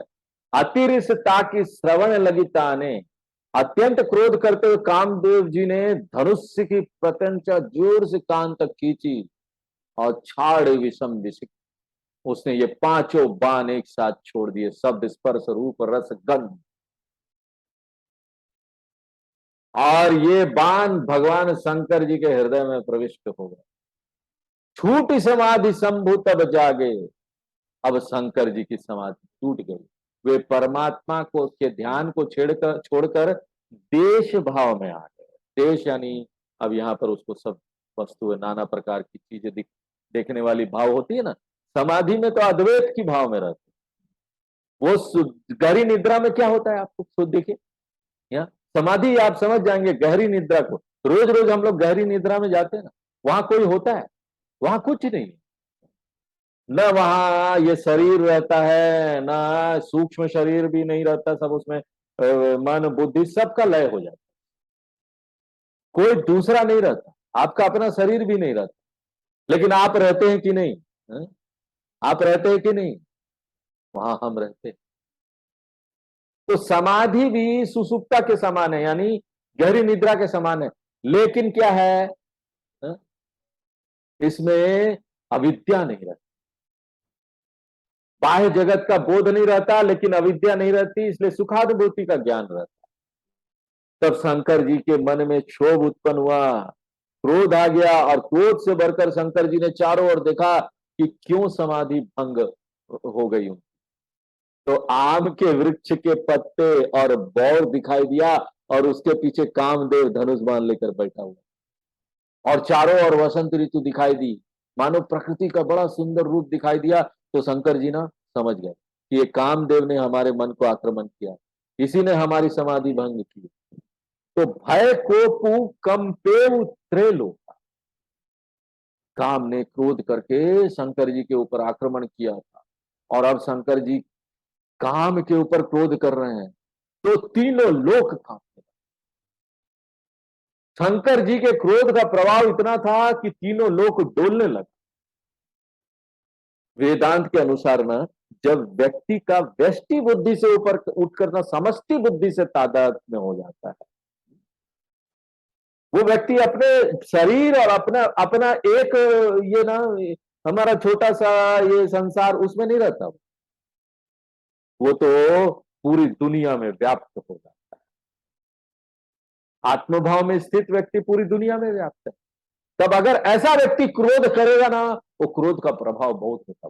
अतिरिक्ता की श्रवण लगिता ने, अत्यंत क्रोध करते हुए कामदेव जी ने धनुष्य की प्रत्यंचा जोर से कान तक खींची और छाड़ विषम विषिक, उसने ये 5 बाण एक साथ छोड़ दिए। शब्द स्पर्श रूप रस गंध, और ये बाण भगवान शंकर जी के हृदय में प्रविष्ट हो गए। छूटी समाधि शंभु तब जागे। अब शंकर जी की समाधि टूट गई। वे परमात्मा को के ध्यान को छोड़कर देश भाव में आ गए। देश यानी अब यहाँ पर उसको सब वस्तुएं, नाना प्रकार की चीजें देखने वाली भाव होती है ना। समाधि में तो अद्वैत की भाव में रहते। वो गहरी निद्रा में क्या होता है आपको खुद देखिए, यहाँ समाधि आप समझ जाएंगे। गहरी निद्रा को रोज रोज हम लोग गहरी निद्रा में जाते हैं ना, वहां कोई होता है? वहां कुछ नहीं, न वहां ये शरीर रहता है, न सूक्ष्म शरीर भी नहीं रहता। सब उसमें मन बुद्धि सबका लय हो जाता है। कोई दूसरा नहीं रहता, आपका अपना शरीर भी नहीं रहता। लेकिन आप रहते हैं कि नहीं? है? आप रहते हैं कि नहीं? वहां हम रहते हैं। तो समाधि भी सुसुप्ता के समान है, यानी गहरी निद्रा के समान है। लेकिन क्या है? इसमें अविद्या नहीं रहती, बाह्य जगत का बोध नहीं रहता, लेकिन अविद्या नहीं रहती, इसलिए सुखानुभूति का ज्ञान रहता। तब शंकर जी के मन में क्षोभ उत्पन्न हुआ, क्रोध आ गया, और क्रोध से भरकर शंकर जी ने चारों ओर देखा कि क्यों समाधि भंग हो गई हूं। तो आम के वृक्ष के पत्ते और बौर दिखाई दिया, और उसके पीछे कामदेव धनुष बाण लेकर बैठा हुआ, और चारों ओर वसंत ऋतु दिखाई दी। मानो प्रकृति का बड़ा सुंदर रूप दिखाई दिया। तो शंकर जी ना समझ गए कि ये कामदेव ने हमारे मन को आक्रमण किया, इसी ने हमारी समाधि भंग की। तो भय कोपु कंपेउ त्रैलोका, काम ने क्रोध करके शंकर जी के ऊपर आक्रमण किया था, और अब शंकर जी काम के ऊपर क्रोध कर रहे हैं, तो तीनों लोक कांपते। शंकर जी के क्रोध का प्रभाव इतना था कि तीनों लोक डोलने लगे। वेदांत के अनुसार ना, जब व्यक्ति का व्यष्टि बुद्धि से ऊपर उठकर ना समष्टि बुद्धि से तादात्म्य में हो जाता है, वो व्यक्ति अपने शरीर और अपना अपना एक ये ना हमारा छोटा सा ये संसार, उसमें नहीं रहता। वो तो पूरी दुनिया में व्याप्त हो जाता है। आत्मभाव में स्थित व्यक्ति पूरी दुनिया में व्याप्त है। तब अगर ऐसा व्यक्ति क्रोध करेगा ना, वो क्रोध का प्रभाव बहुत होता,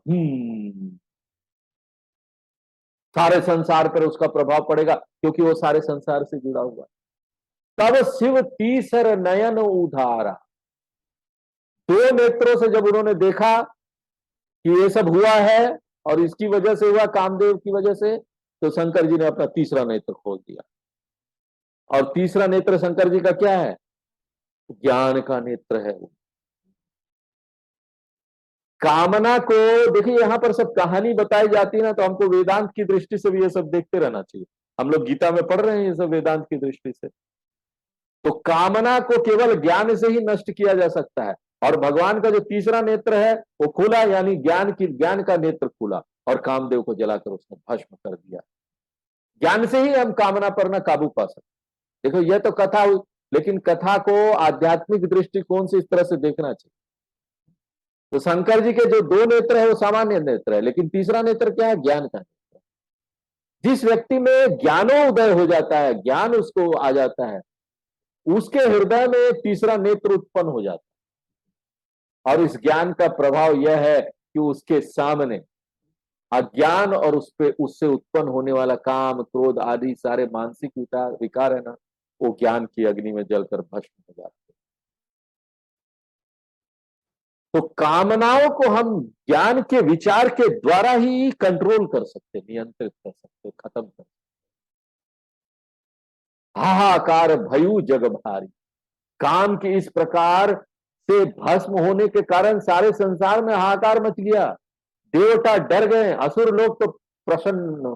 सारे संसार पर उसका प्रभाव पड़ेगा, क्योंकि वो सारे संसार से जुड़ा हुआ। तब शिव तीसर नयन उधारा, 2 नेत्रों से जब उन्होंने देखा कि ये सब हुआ है और इसकी वजह से हुआ, कामदेव की वजह से, तो शंकर जी ने अपना तीसरा नेत्र खोल दिया। और तीसरा नेत्र शंकर जी का क्या है? ज्ञान का नेत्र है वो। कामना को देखिए, यहां पर सब कहानी बताई जाती है ना, तो हमको वेदांत की दृष्टि से भी ये सब देखते रहना चाहिए। हम लोग गीता में पढ़ रहे हैं ये सब वेदांत की दृष्टि से। तो कामना को केवल ज्ञान से ही नष्ट किया जा सकता है। और भगवान का जो तीसरा नेत्र है वो खुला, यानी ज्ञान का नेत्र खुला और कामदेव को जलाकर उसने भस्म कर दिया। ज्ञान से ही हम कामना पर ना काबू पा सकते। देखो यह तो कथा हुई, लेकिन कथा को आध्यात्मिक दृष्टिकोण से इस तरह से देखना चाहिए। तो शंकर जी के जो दो नेत्र है वो सामान्य नेत्र है, लेकिन तीसरा नेत्र क्या है? ज्ञान का नेत्र। जिस व्यक्ति में ज्ञानोदय हो जाता है, ज्ञान उसको आ जाता है, उसके हृदय में तीसरा नेत्र उत्पन्न हो जाता है। और इस ज्ञान का प्रभाव यह है कि उसके सामने अज्ञान और उससे उत्पन्न होने वाला काम, क्रोध आदि सारे मानसिक विकार है ना, वो ज्ञान की अग्नि में जलकर भस्म हो जाते हैं। तो कामनाओं को हम ज्ञान के विचार के द्वारा ही कंट्रोल कर सकते, नियंत्रित कर सकते, खत्म कर सकते। हाहाकार भयु जग भारी, काम की इस प्रकार से भस्म होने के कारण सारे संसार में हाहाकार मच गया। देवता डर गए, असुर लोग तो प्रसन्न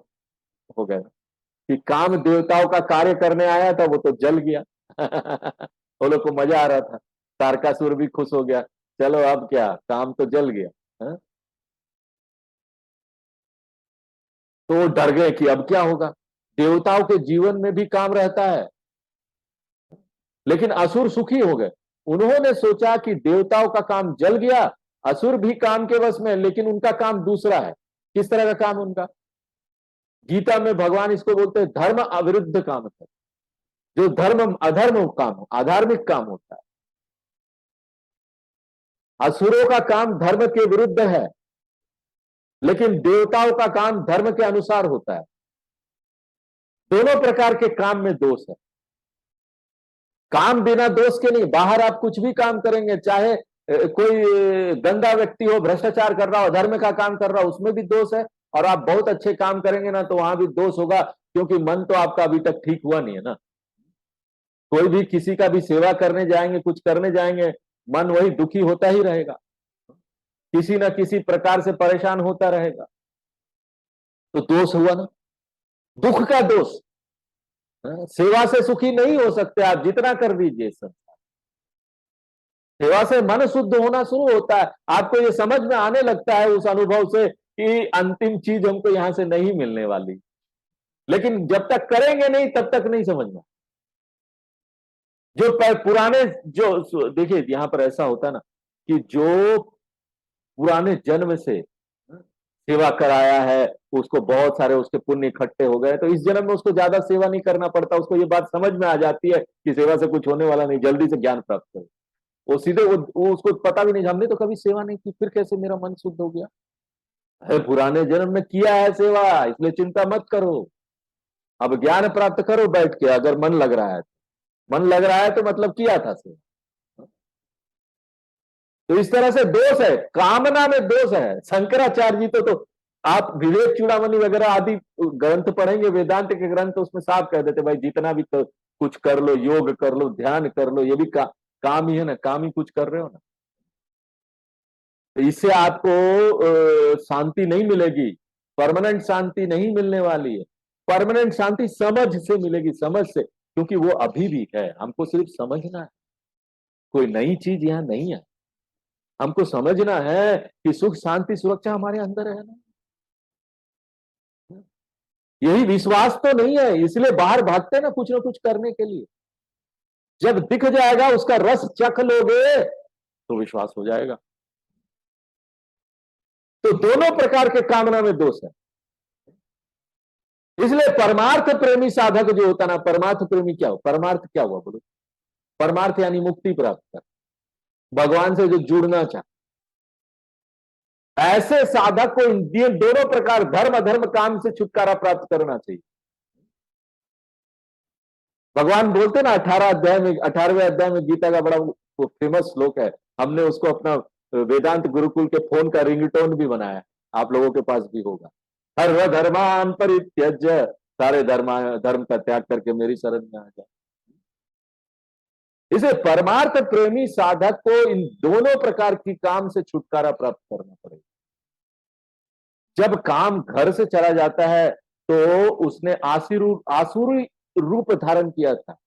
हो गए कि काम देवताओं का कार्य करने आया था, वो तो जल गया। वो लोग को मजा आ रहा था, तारकासुर भी खुश हो गया, चलो अब क्या, काम तो जल गया है? तो वो डर गए कि अब क्या होगा। देवताओं के जीवन में भी काम रहता है, लेकिन असुर सुखी हो गए। उन्होंने सोचा कि देवताओं का काम जल गया, असुर भी काम के वश में, लेकिन उनका काम दूसरा है। किस तरह का काम उनका? गीता में भगवान इसको बोलते हैं धर्म अविरुद्ध काम है। जो धर्म अधर्म काम हो, अधार्मिक काम होता है। असुरों का काम धर्म के विरुद्ध है, लेकिन देवताओं का काम धर्म के अनुसार होता है। दोनों प्रकार के काम में दोष है। काम बिना दोष के नहीं। बाहर आप कुछ भी काम करेंगे, चाहे कोई गंदा व्यक्ति हो, भ्रष्टाचार कर रहा हो, धर्म का काम कर रहा हो, उसमें भी दोष है। और आप बहुत अच्छे काम करेंगे ना, तो वहां भी दोष होगा, क्योंकि मन तो आपका अभी तक ठीक हुआ नहीं है ना। कोई भी किसी का भी सेवा करने जाएंगे, कुछ करने जाएंगे, मन वही दुखी होता ही रहेगा, किसी ना किसी प्रकार से परेशान होता रहेगा। तो दोष हुआ ना, दुख का दोष। सेवा से सुखी नहीं हो सकते आप, जितना कर दीजिए संसार। सेवा से मन शुद्ध होना शुरू होता है। आपको ये समझ में आने लगता है उस अनुभव से कि अंतिम चीज हमको यहां से नहीं मिलने वाली, लेकिन जब तक करेंगे नहीं तब तक नहीं समझ में। जो पुराने, जो देखिए यहां पर ऐसा होता ना कि जो पुराने जन्म से सेवा कराया है, उसको बहुत सारे उसके पुण्य इकट्ठे हो गए, तो इस जन्म में उसको ज्यादा सेवा नहीं करना पड़ता। उसको ये बात समझ में आ जाती है कि सेवा से कुछ होने वाला नहीं, जल्दी से ज्ञान प्राप्त करो। वो सीधे वो उसको पता भी नहीं, हमने तो कभी सेवा नहीं की, फिर कैसे मेरा मन शुद्ध हो गया? अरे पुराने जन्म में किया है सेवा, इसलिए चिंता मत करो। अब ज्ञान प्राप्त करो बैठ के, अगर मन लग रहा है। मन लग रहा है तो मतलब किया था सेवा। तो इस तरह से दोष है, कामना में दोष है। शंकराचार्य जी तो आप विवेक चूड़ामणि वगैरह आदि ग्रंथ पढ़ेंगे, वेदांत के ग्रंथ, उसमें साफ कह देते भाई जितना भी तो कुछ कर लो, योग कर लो, ध्यान कर लो, ये भी काम ही है ना, काम ही कुछ कर रहे हो ना। तो इससे आपको शांति नहीं मिलेगी, परमानेंट शांति नहीं मिलने वाली है। परमानेंट शांति समझ से मिलेगी, समझ से, क्योंकि वो अभी भी है, हमको सिर्फ समझना है। कोई नई चीज यहां नहीं है। हमको समझना है कि सुख शांति सुरक्षा हमारे अंदर है ना। यही विश्वास तो नहीं है, इसलिए बाहर भागते ना कुछ करने के लिए। जब दिख जाएगा, उसका रस चख लोगे, तो विश्वास हो जाएगा। तो दोनों प्रकार के कामना में दोष है। इसलिए परमार्थ प्रेमी साधक जो होता ना, परमार्थ प्रेमी क्या हो, परमार्थ क्या हुआ बोलो? परमार्थ यानी मुक्ति प्राप्त कर, भगवान से जो जुड़ना चाहे, ऐसे साधक को इन दोनों प्रकार धर्म अधर्म काम से छुटकारा प्राप्त करना चाहिए। भगवान बोलते ना 18वें अध्याय में गीता का बड़ा फेमस श्लोक है, हमने उसको अपना वेदांत गुरुकुल के फोन का रिंगटोन भी बनाया, आप लोगों के पास भी होगा। सर्व धर्मान परित्यज्य, सारे धर्म का त्याग करके मेरी शरण में आ जाए। इसे परमार्थ प्रेमी साधक को इन दोनों प्रकार की काम से छुटकारा प्राप्त करना पड़ेगा। जब काम घर से चला जाता है तो उसने आसुरी रूप धारण किया था,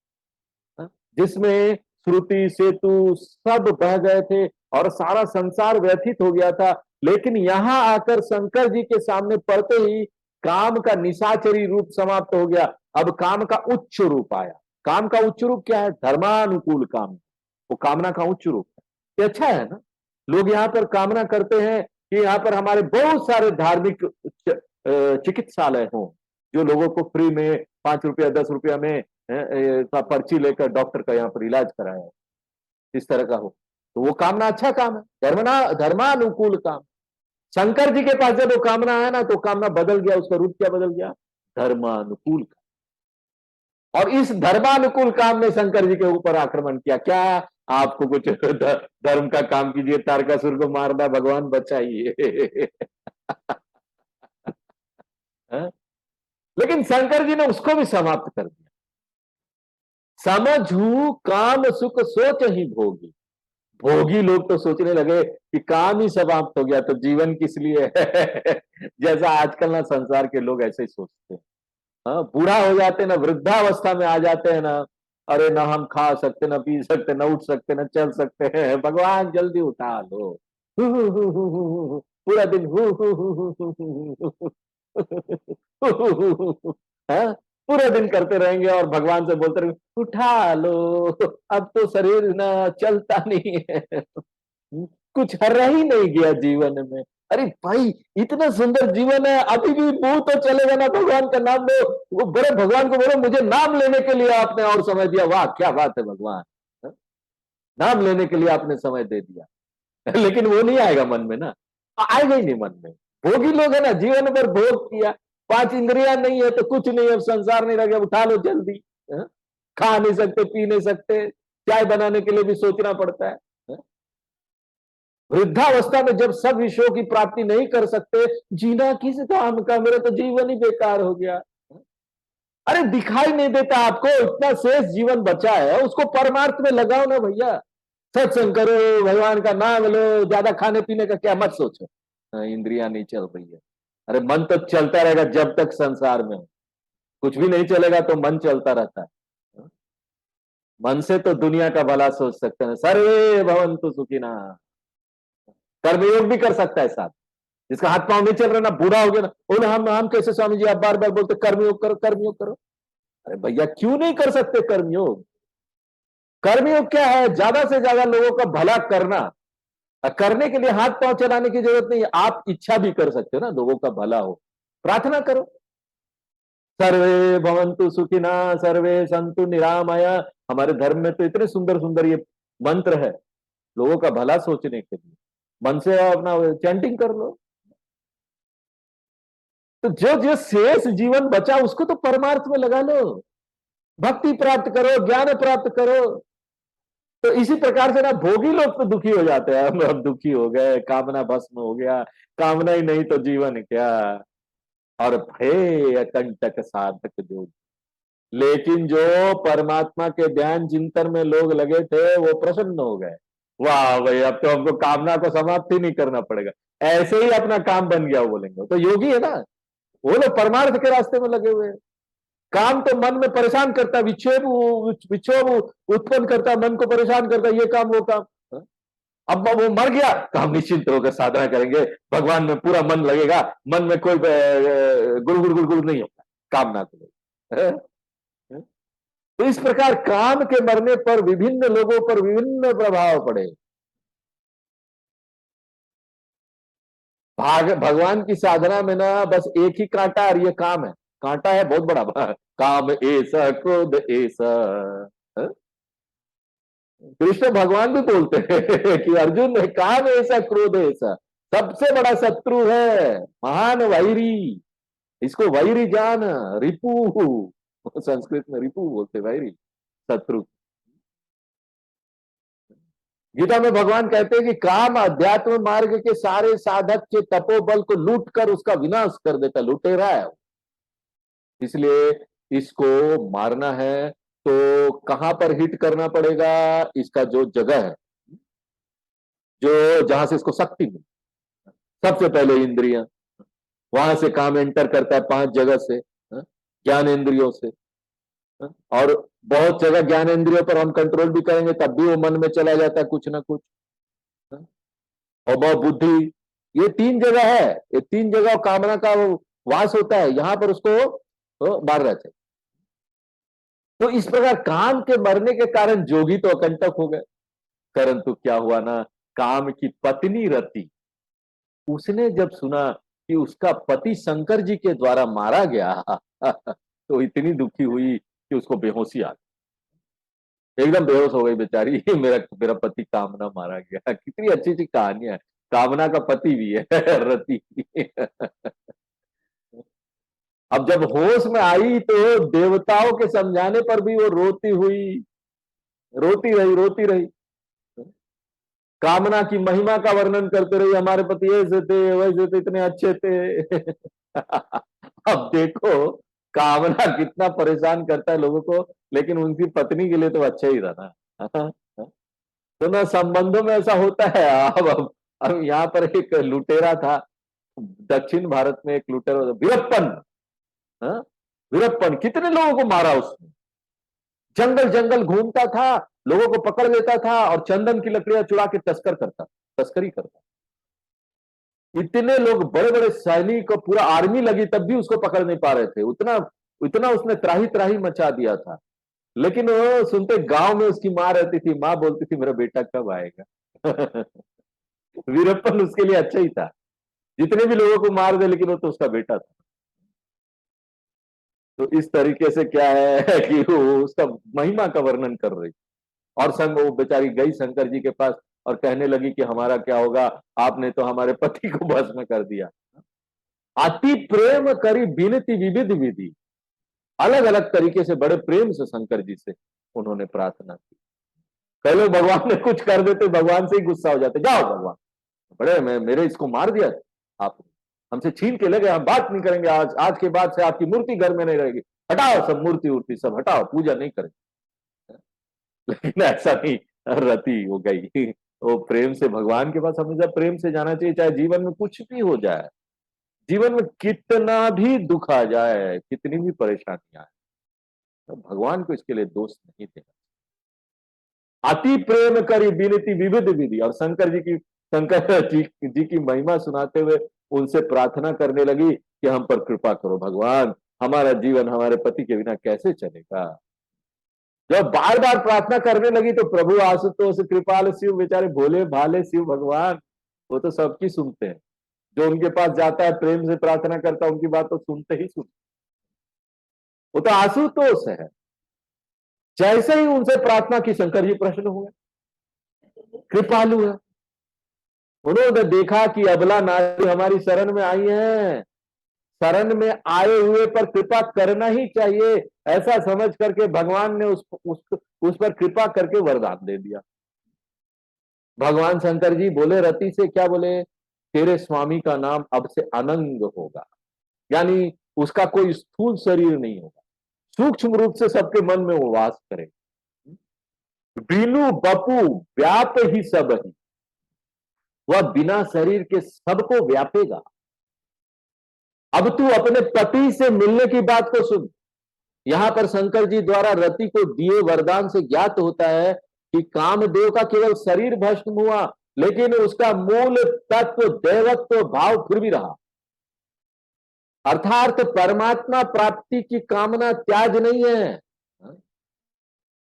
जिसमें श्रुति सेतु सब बह गए थे और सारा संसार व्यथित हो गया था। लेकिन यहां आकर शंकर जी के सामने पड़ते ही काम का निशाचरी रूप समाप्त हो गया। अब काम का उच्च रूप आया। काम का उच्च रूप क्या है? धर्मानुकूल काम। वो कामना का उच्च रूप है। ये अच्छा है ना। लोग यहाँ पर कामना करते हैं कि यहाँ पर हमारे बहुत सारे धार्मिक चिकित्सालय हों, जो लोगों को फ्री में 5 रुपया 10 रुपया में का पर्ची लेकर डॉक्टर का यहाँ पर इलाज कराया, इस तरह का हो। तो वो कामना अच्छा काम है, धर्मानुकूल काम। शंकर जी के पास जब वो कामना आया ना, तो कामना बदल गया, उसका रूप क्या बदल गया? धर्मानुकूल काम। और इस धर्मानुकूल काम ने शंकर जी के ऊपर आक्रमण किया। क्या आपको कुछ धर्म का काम कीजिए, तारकासुर को मारना, भगवान बचाइए। लेकिन शंकर जी ने उसको भी समाप्त कर दिया। समझू काम सुख सोच ही भोगी। भोगी लोग तो सोचने लगे कि काम ही समाप्त हो गया तो जीवन किस लिए है। जैसा आजकल ना संसार के लोग ऐसे ही सोचते हैं। हाँ, बूढ़ा हो जाते ना, वृद्धावस्था में आ जाते हैं ना, अरे ना हम खा सकते, ना पी सकते, ना उठ सकते, ना चल सकते हैं, भगवान जल्दी उठा लो। पूरा दिन हाँ, पूरे दिन करते रहेंगे और भगवान से बोलते रहेंगे उठा लो, अब तो शरीर ना चलता नहीं है। कुछ रह ही नहीं गया जीवन में। अरे भाई, इतना सुंदर जीवन है, अभी भी मुंह तो चलेगा ना, भगवान का नाम लो। वो बड़े भगवान को बोलो मुझे नाम लेने के लिए आपने और समय दिया। वाह क्या बात है भगवान, नाम लेने के लिए आपने समय दे दिया। लेकिन वो नहीं आएगा मन में ना, आएगा ही नहीं मन में। भोगी लोग है ना, जीवन भर भोग किया, 5 इंद्रियां नहीं है तो कुछ नहीं, अब संसार नहीं रह गया, उठा लो जल्दी। खा नहीं सकते, पी नहीं सकते, चाय बनाने के लिए भी सोचना पड़ता है। वृद्धावस्था में जब सब विषयों की प्राप्ति नहीं कर सकते, जीना किस काम का, मेरा तो जीवन ही बेकार हो गया। अरे दिखाई नहीं देता आपको, इतना शेष जीवन बचा है, उसको परमार्थ में लगाओ ना भैया। सत्संग करो, भगवान का नाम लो, ज्यादा खाने पीने का क्या मत सोचो। इंद्रियां नहीं चल रही है, अरे मन तो चलता रहेगा जब तक संसार में हो। कुछ भी नहीं चलेगा तो मन चलता रहता है। मन से तो दुनिया का भला सोच सकते हैं। सर्वे भवन्तु सुखिनः। कर्मयोग भी कर सकता है साथ। जिसका हाथ पांव नहीं चल रहा ना, बूढ़ा हो गया ना, बोले हम कैसे स्वामी जी आप बार बार बोलते कर्मयोग करो कर्मयोग करो। अरे भैया क्यों नहीं कर सकते कर्मयोग? कर्मयोग क्या है? ज्यादा से ज्यादा लोगों का भला करना। करने के लिए हाथ पांव चलाने की जरूरत नहीं है, आप इच्छा भी कर सकते हो ना, लोगों का भला हो, प्रार्थना करो। सर्वे भवन्तु सुखिनः सर्वे संतु निरामय। हमारे धर्म में तो इतने सुंदर सुंदर ये मंत्र है लोगों का भला सोचने के लिए। मन से अपना चैंटिंग कर लो। तो जो जो शेष जीवन बचा उसको तो परमार्थ में लगा लो, भक्ति प्राप्त करो, ज्ञान प्राप्त करो। तो इसी प्रकार से ना भोगी लोग तो दुखी हो जाते हैं, हम अब दुखी हो गए, कामना भस्म हो गया, कामना ही नहीं तो जीवन क्या। और भय अकंटक साधक जो, लेकिन जो परमात्मा के ध्यान चिंतन में लोग लगे थे वो प्रसन्न हो गए। वाह भाई, अब तो हमको कामना को समाप्त ही नहीं करना पड़ेगा, ऐसे ही अपना काम बन गया, वो बोलेंगे। तो योगी है ना, वो लोग परमार्थ के रास्ते में लगे हुए हैं। काम तो मन में परेशान करता, विक्षोभ उत्पन्न करता, मन को परेशान करता, ये काम वो काम। अब वो मर गया तो हम निश्चिंत होकर साधना करेंगे, भगवान में पूरा मन लगेगा, मन में कोई गुड़ गुड़ गुड़ नहीं होगा कामना को लेकर। तो इस प्रकार काम के मरने पर विभिन्न लोगों पर विभिन्न प्रभाव पड़े। भगवान की साधना में ना बस एक ही कांटा, और ये काम है, कांटा है बहुत बड़ा। काम ऐसा क्रोध ऐसा। कृष्ण भगवान भी बोलते हैं कि अर्जुन काम ऐसा क्रोध ऐसा, सबसे बड़ा शत्रु है, महान वैरी, इसको वैरी जान। रिपु, संस्कृत में रिपु बोलते, वैरी, शत्रु। गीता में भगवान कहते हैं कि काम अध्यात्म मार्ग के सारे साधक के तपोबल को लूट कर उसका विनाश कर देता, लुटेरा है। इसलिए इसको मारना है तो कहां पर हिट करना पड़ेगा? इसका जो जगह है, जो जहां से इसको शक्ति मिले, सबसे पहले इंद्रियां, वहां से काम एंटर करता है 5 जगह से, ज्ञान इंद्रियों से। और बहुत जगह ज्ञान इंद्रियों पर हम कंट्रोल भी करेंगे तब भी वो मन में चला जाता है कुछ ना कुछ। और वह बुद्धि, ये 3 जगह है, ये 3 जगह कामना का वास होता है, यहां पर उसको मारना चाहिए। तो इस प्रकार काम के मरने के कारण जोगी तो अकंटक हो गए, परंतु क्या हुआ ना, काम की पत्नी रति, उसने जब सुना कि उसका पति शंकर जी के द्वारा मारा गया तो इतनी दुखी हुई कि उसको बेहोशी आ गई, एकदम बेहोश हो गई बेचारी। मेरा मेरा पति कामना मारा गया। कितनी अच्छी अच्छी कहानियां है, कामना का पति भी है रति। अब जब होश में आई तो देवताओं के समझाने पर भी वो रोती हुई, रोती रही, कामना की महिमा का वर्णन करते रही, हमारे पति ऐसे थे वैसे थे, इतने अच्छे थे। अब देखो कामना कितना परेशान करता है लोगों को, लेकिन उनकी पत्नी के लिए तो अच्छा ही था ना। तो ना संबंधों में ऐसा होता है। अब यहाँ पर एक लुटेरा था, दक्षिण भारत में एक लुटेरा, वीरप्पन। हाँ? वीरप्पन कितने लोगों को मारा उसने, जंगल जंगल घूमता था, लोगों को पकड़ लेता था और चंदन की लकड़ियां चुरा के तस्करी करता। इतने लोग, बड़े बड़े सैनिक, पूरा आर्मी लगी तब भी उसको पकड़ नहीं पा रहे थे, उतना इतना उसने त्राही त्राही मचा दिया था। लेकिन वो सुनते, गांव में उसकी माँ रहती थी, माँ बोलती थी मेरा बेटा कब आएगा। वीरप्पन उसके लिए अच्छा ही था, जितने भी लोगों को मार दे लेकिन वो तो उसका बेटा था। तो इस तरीके से क्या है कि वो उसका महिमा का वर्णन कर रही, और संग वो बेचारी गई शंकर जी के पास और कहने लगी कि हमारा क्या होगा, आपने तो हमारे पति को भस्म कर दिया। अति प्रेम करी बिनती विविध विधि, अलग अलग तरीके से बड़े प्रेम से शंकर जी से उन्होंने प्रार्थना की। कई लोग भगवान ने कुछ कर देते, भगवान से ही गुस्सा हो जाते, जाओ भगवान, बड़े मेरे इसको मार दिया आप, हमसे छीन के ले गए, हम बात नहीं करेंगे, आज के बाद से आपकी मूर्ति घर में नहीं रहेगी, हटाओ सब मूर्ति उर्ति सब हटाओ, पूजा नहीं करेंगे। लेकिन ऐसा नहीं, रति हो गई, वो प्रेम से भगवान के पास हमेशा प्रेम से जाना चाहिए, चाहे जीवन में कुछ भी हो जाए, जीवन में कितना भी दुख आ जाए, कितनी भी परेशानी आए, तो भगवान को इसके लिए दोष नहीं देना। अति प्रेम करी बिनती विविध विधि, और शंकर जी की महिमा सुनाते हुए उनसे प्रार्थना करने लगी कि हम पर कृपा करो भगवान, हमारा जीवन हमारे पति के बिना कैसे चलेगा। जब बार बार प्रार्थना करने लगी तो प्रभु आशुतोष कृपाल शिव, बेचारे भोले भाले शिव भगवान, वो तो सबकी सुनते हैं, जो उनके पास जाता है प्रेम से प्रार्थना करता है उनकी बात तो सुनते ही सुनते, वो तो आशुतोष है। जैसे ही उनसे प्रार्थना की शंकर जी प्रसन्न हुए, कृपालु है, उन्होंने देखा कि अबला नारी हमारी शरण में आई है, शरण में आए हुए पर कृपा करना ही चाहिए, ऐसा समझ करके भगवान ने उस पर कृपा करके वरदान दे दिया। भगवान शंकर जी बोले रति से, क्या बोले, तेरे स्वामी का नाम अब से अनंग होगा, यानी उसका कोई स्थूल शरीर नहीं होगा, सूक्ष्म रूप से सबके मन में वो वास करे। बीनू बपू व्याप ही सब ही, वह बिना शरीर के सबको व्यापेगा। अब तू अपने पति से मिलने की बात को सुन। यहां पर शंकर जी द्वारा रति को दिए वरदान से ज्ञात होता है कि कामदेव का केवल शरीर भस्म हुआ, लेकिन उसका मूल तत्व देवत्व भाव फिर भी रहा, अर्थात परमात्मा प्राप्ति की कामना त्याज नहीं है,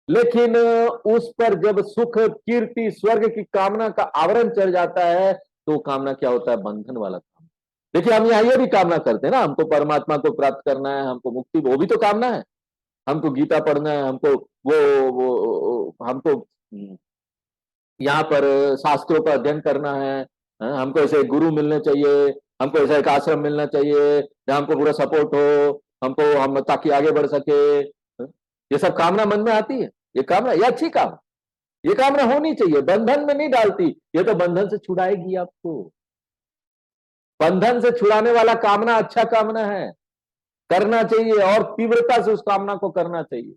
लेकिन उस पर जब सुख कीर्ति स्वर्ग की कामना का आवरण चढ़ जाता है तो कामना क्या होता है, बंधन वाला काम। देखिए हम यहाँ ये भी कामना करते हैं ना, हमको परमात्मा को प्राप्त करना है, हमको मुक्ति, वो भी तो कामना है, हमको गीता पढ़ना है, हमको वो हमको यहाँ पर शास्त्रों का अध्ययन करना है, हमको ऐसे गुरु मिलने चाहिए, हमको ऐसा एक आश्रम मिलना चाहिए जहाँ हमको पूरा सपोर्ट हो, हम ताकि आगे बढ़ सके। ये सब कामना मन में आती है, ये कामना, ये अच्छी काम, ये कामना होनी चाहिए, बंधन में नहीं डालती, ये तो बंधन से छुड़ाएगी आपको। बंधन से छुड़ाने वाला कामना अच्छा कामना है, करना चाहिए और तीव्रता से उस कामना को करना चाहिए।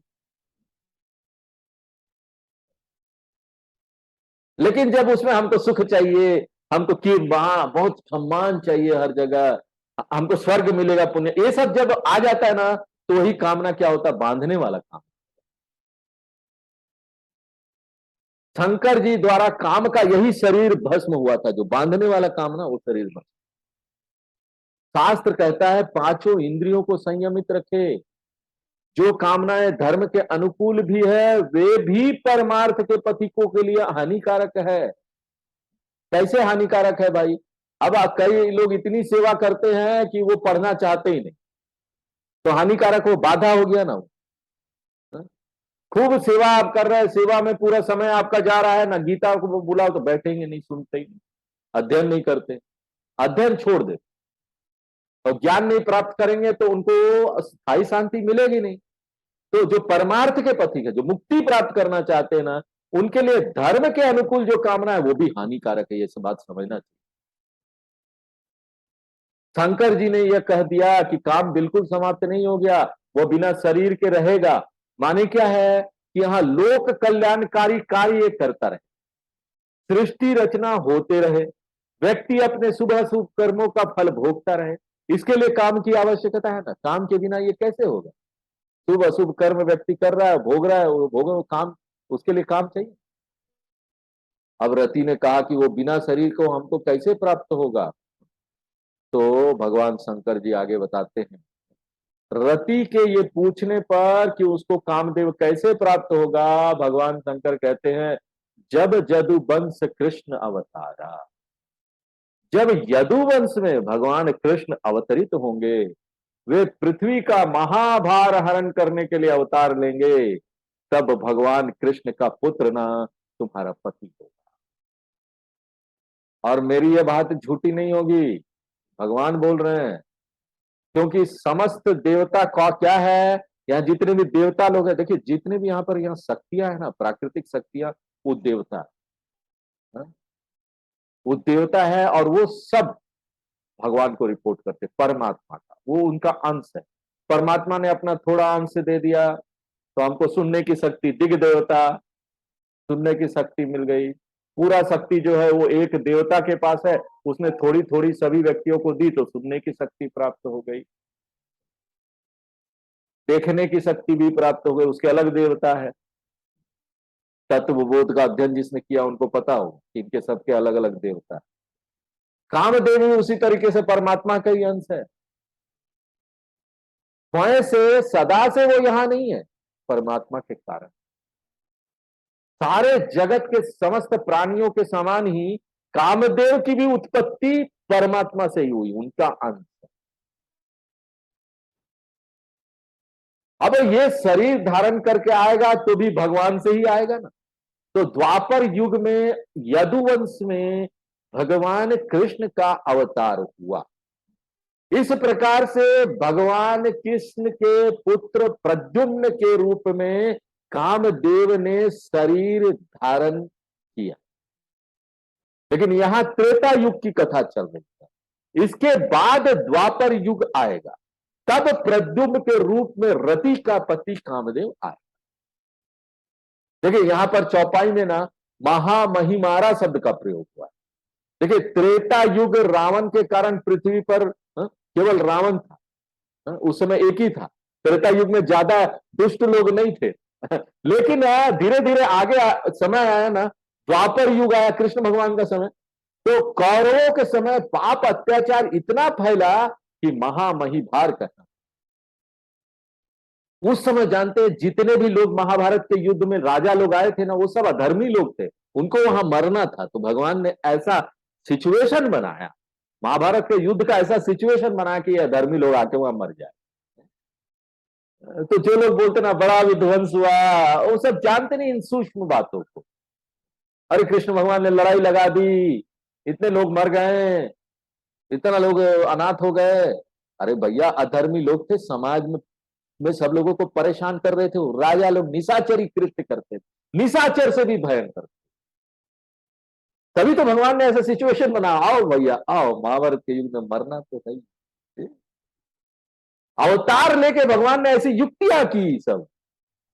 लेकिन जब उसमें हमको सुख चाहिए, हमको कि वहां बहुत सम्मान चाहिए हर जगह, हमको स्वर्ग मिलेगा, पुण्य, ये सब जब आ जाता है ना, तो वही कामना क्या होता है, बांधने वाला काम। शंकर जी द्वारा काम का यही शरीर भस्म हुआ था, जो बांधने वाला काम ना, वो शरीर भस्म। शास्त्र कहता है पांचों इंद्रियों को संयमित रखे, जो कामनाएं धर्म के अनुकूल भी है वे भी परमार्थ के पथिकों के लिए हानिकारक है। कैसे हानिकारक है भाई? अब कई लोग इतनी सेवा करते हैं कि वो पढ़ना चाहते ही नहीं, तो हानिकारक, वो बाधा हो गया ना वो। खूब सेवा आप कर रहे हैं, सेवा में पूरा समय आपका जा रहा है ना, गीता को बुलाओ तो बैठेंगे नहीं, सुनते ही नहीं, अध्ययन नहीं करते, अध्ययन छोड़ दे, और ज्ञान नहीं प्राप्त करेंगे तो उनको स्थायी शांति मिलेगी नहीं। तो जो परमार्थ के पथिक है, जो मुक्ति प्राप्त करना चाहते हैं ना, उनके लिए धर्म के अनुकूल जो कामना है वो भी हानिकारक है, ये सब बात समझना चाहिए। शंकर जी ने यह कह दिया कि काम बिल्कुल समाप्त नहीं हो गया, वो बिना शरीर के रहेगा। माने क्या है कि यहां लोक कल्याणकारी कार्य करता रहे, सृष्टि रचना होते रहे, व्यक्ति अपने शुभ अशुभ कर्मों का फल भोगता रहे, इसके लिए काम की आवश्यकता है ना। काम के बिना ये कैसे होगा? शुभ अशुभ कर्म व्यक्ति कर रहा है, भोग रहा है, वो भोग काम, उसके लिए काम चाहिए। अब रति ने कहा कि वो बिना शरीर को हमको कैसे प्राप्त होगा? तो भगवान शंकर जी आगे बताते हैं, रति के ये पूछने पर कि उसको कामदेव कैसे प्राप्त होगा, भगवान शंकर कहते हैं, जब जदुवंश कृष्ण अवतारा, जब यदुवंश में भगवान कृष्ण अवतरित होंगे, वे पृथ्वी का महाभार हरण करने के लिए अवतार लेंगे, तब भगवान कृष्ण का पुत्र ना तुम्हारा पति होगा। और मेरी यह बात झूठी नहीं होगी, भगवान बोल रहे हैं, क्योंकि समस्त देवता का क्या है, यहाँ जितने भी देवता लोग हैं, देखिए जितने भी यहाँ पर यहाँ शक्तियां है ना, प्राकृतिक शक्तियां, वो देवता है, वो देवता है, और वो सब भगवान को रिपोर्ट करते, परमात्मा का वो उनका अंश है। परमात्मा ने अपना थोड़ा अंश दे दिया तो हमको सुनने की शक्ति, दिग देवता, सुनने की शक्ति मिल गई। पूरा शक्ति जो है वो एक देवता के पास है, उसने थोड़ी थोड़ी सभी व्यक्तियों को दी तो सुनने की शक्ति प्राप्त हो गई, देखने की शक्ति भी प्राप्त हो गई, उसके अलग देवता है। तत्वबोध का अध्ययन जिसने किया उनको पता हो कि इनके सबके अलग अलग देवता है। कामदेव भी उसी तरीके से परमात्मा का ही अंश है। स्वयं से सदा से वो यहां नहीं है, परमात्मा के कारण सारे जगत के समस्त प्राणियों के समान ही कामदेव की भी उत्पत्ति परमात्मा से ही हुई, उनका अंश है। अब ये शरीर धारण करके आएगा तो भी भगवान से ही आएगा ना। तो द्वापर युग में यदुवंश में भगवान कृष्ण का अवतार हुआ। इस प्रकार से भगवान कृष्ण के पुत्र प्रद्युम्न के रूप में कामदेव ने शरीर धारण किया। लेकिन यहां त्रेता युग की कथा चल रही है, इसके बाद द्वापर युग आएगा, तब प्रद्युम्न के रूप में रति का पति कामदेव आए। देखिए यहां पर चौपाई में ना महामहिमारा शब्द का प्रयोग हुआ है। देखिए त्रेता युग रावण के कारण पृथ्वी पर केवल रावण था, उस समय एक ही था। त्रेता युग में ज्यादा दुष्ट लोग नहीं थे लेकिन धीरे धीरे आगे समय आया ना, द्वापर युग आया, कृष्ण भगवान का समय, तो कौरवों के समय पाप अत्याचार इतना फैला कि महामहिभार कहना। उस समय जानते हैं जितने भी लोग महाभारत के युद्ध में राजा लोग आए थे ना, वो सब अधर्मी लोग थे, उनको वहां मरना था, तो भगवान ने ऐसा सिचुएशन बनाया, महाभारत के युद्ध का ऐसा सिचुएशन बना कि अधर्मी लोग आके वहां मर जाए। तो जो लोग बोलते ना बड़ा विध्वंस हुआ, वो सब जानते नहीं इन सूक्ष्म बातों को। अरे कृष्ण भगवान ने लड़ाई लगा दी, इतने लोग मर गए, इतना लोग अनाथ हो गए। अरे भैया अधर्मी लोग थे, समाज में सब लोगों को परेशान कर रहे थे, राजा लोग निशाचरी कृत्य करते थे, निशाचर से भी भयंकर। तभी तो भगवान ने ऐसा सिचुएशन बना, आओ भैया आओ, महाभारत के युग में मरना तो सही। अवतार लेके भगवान ने ऐसी युक्तियां की सब,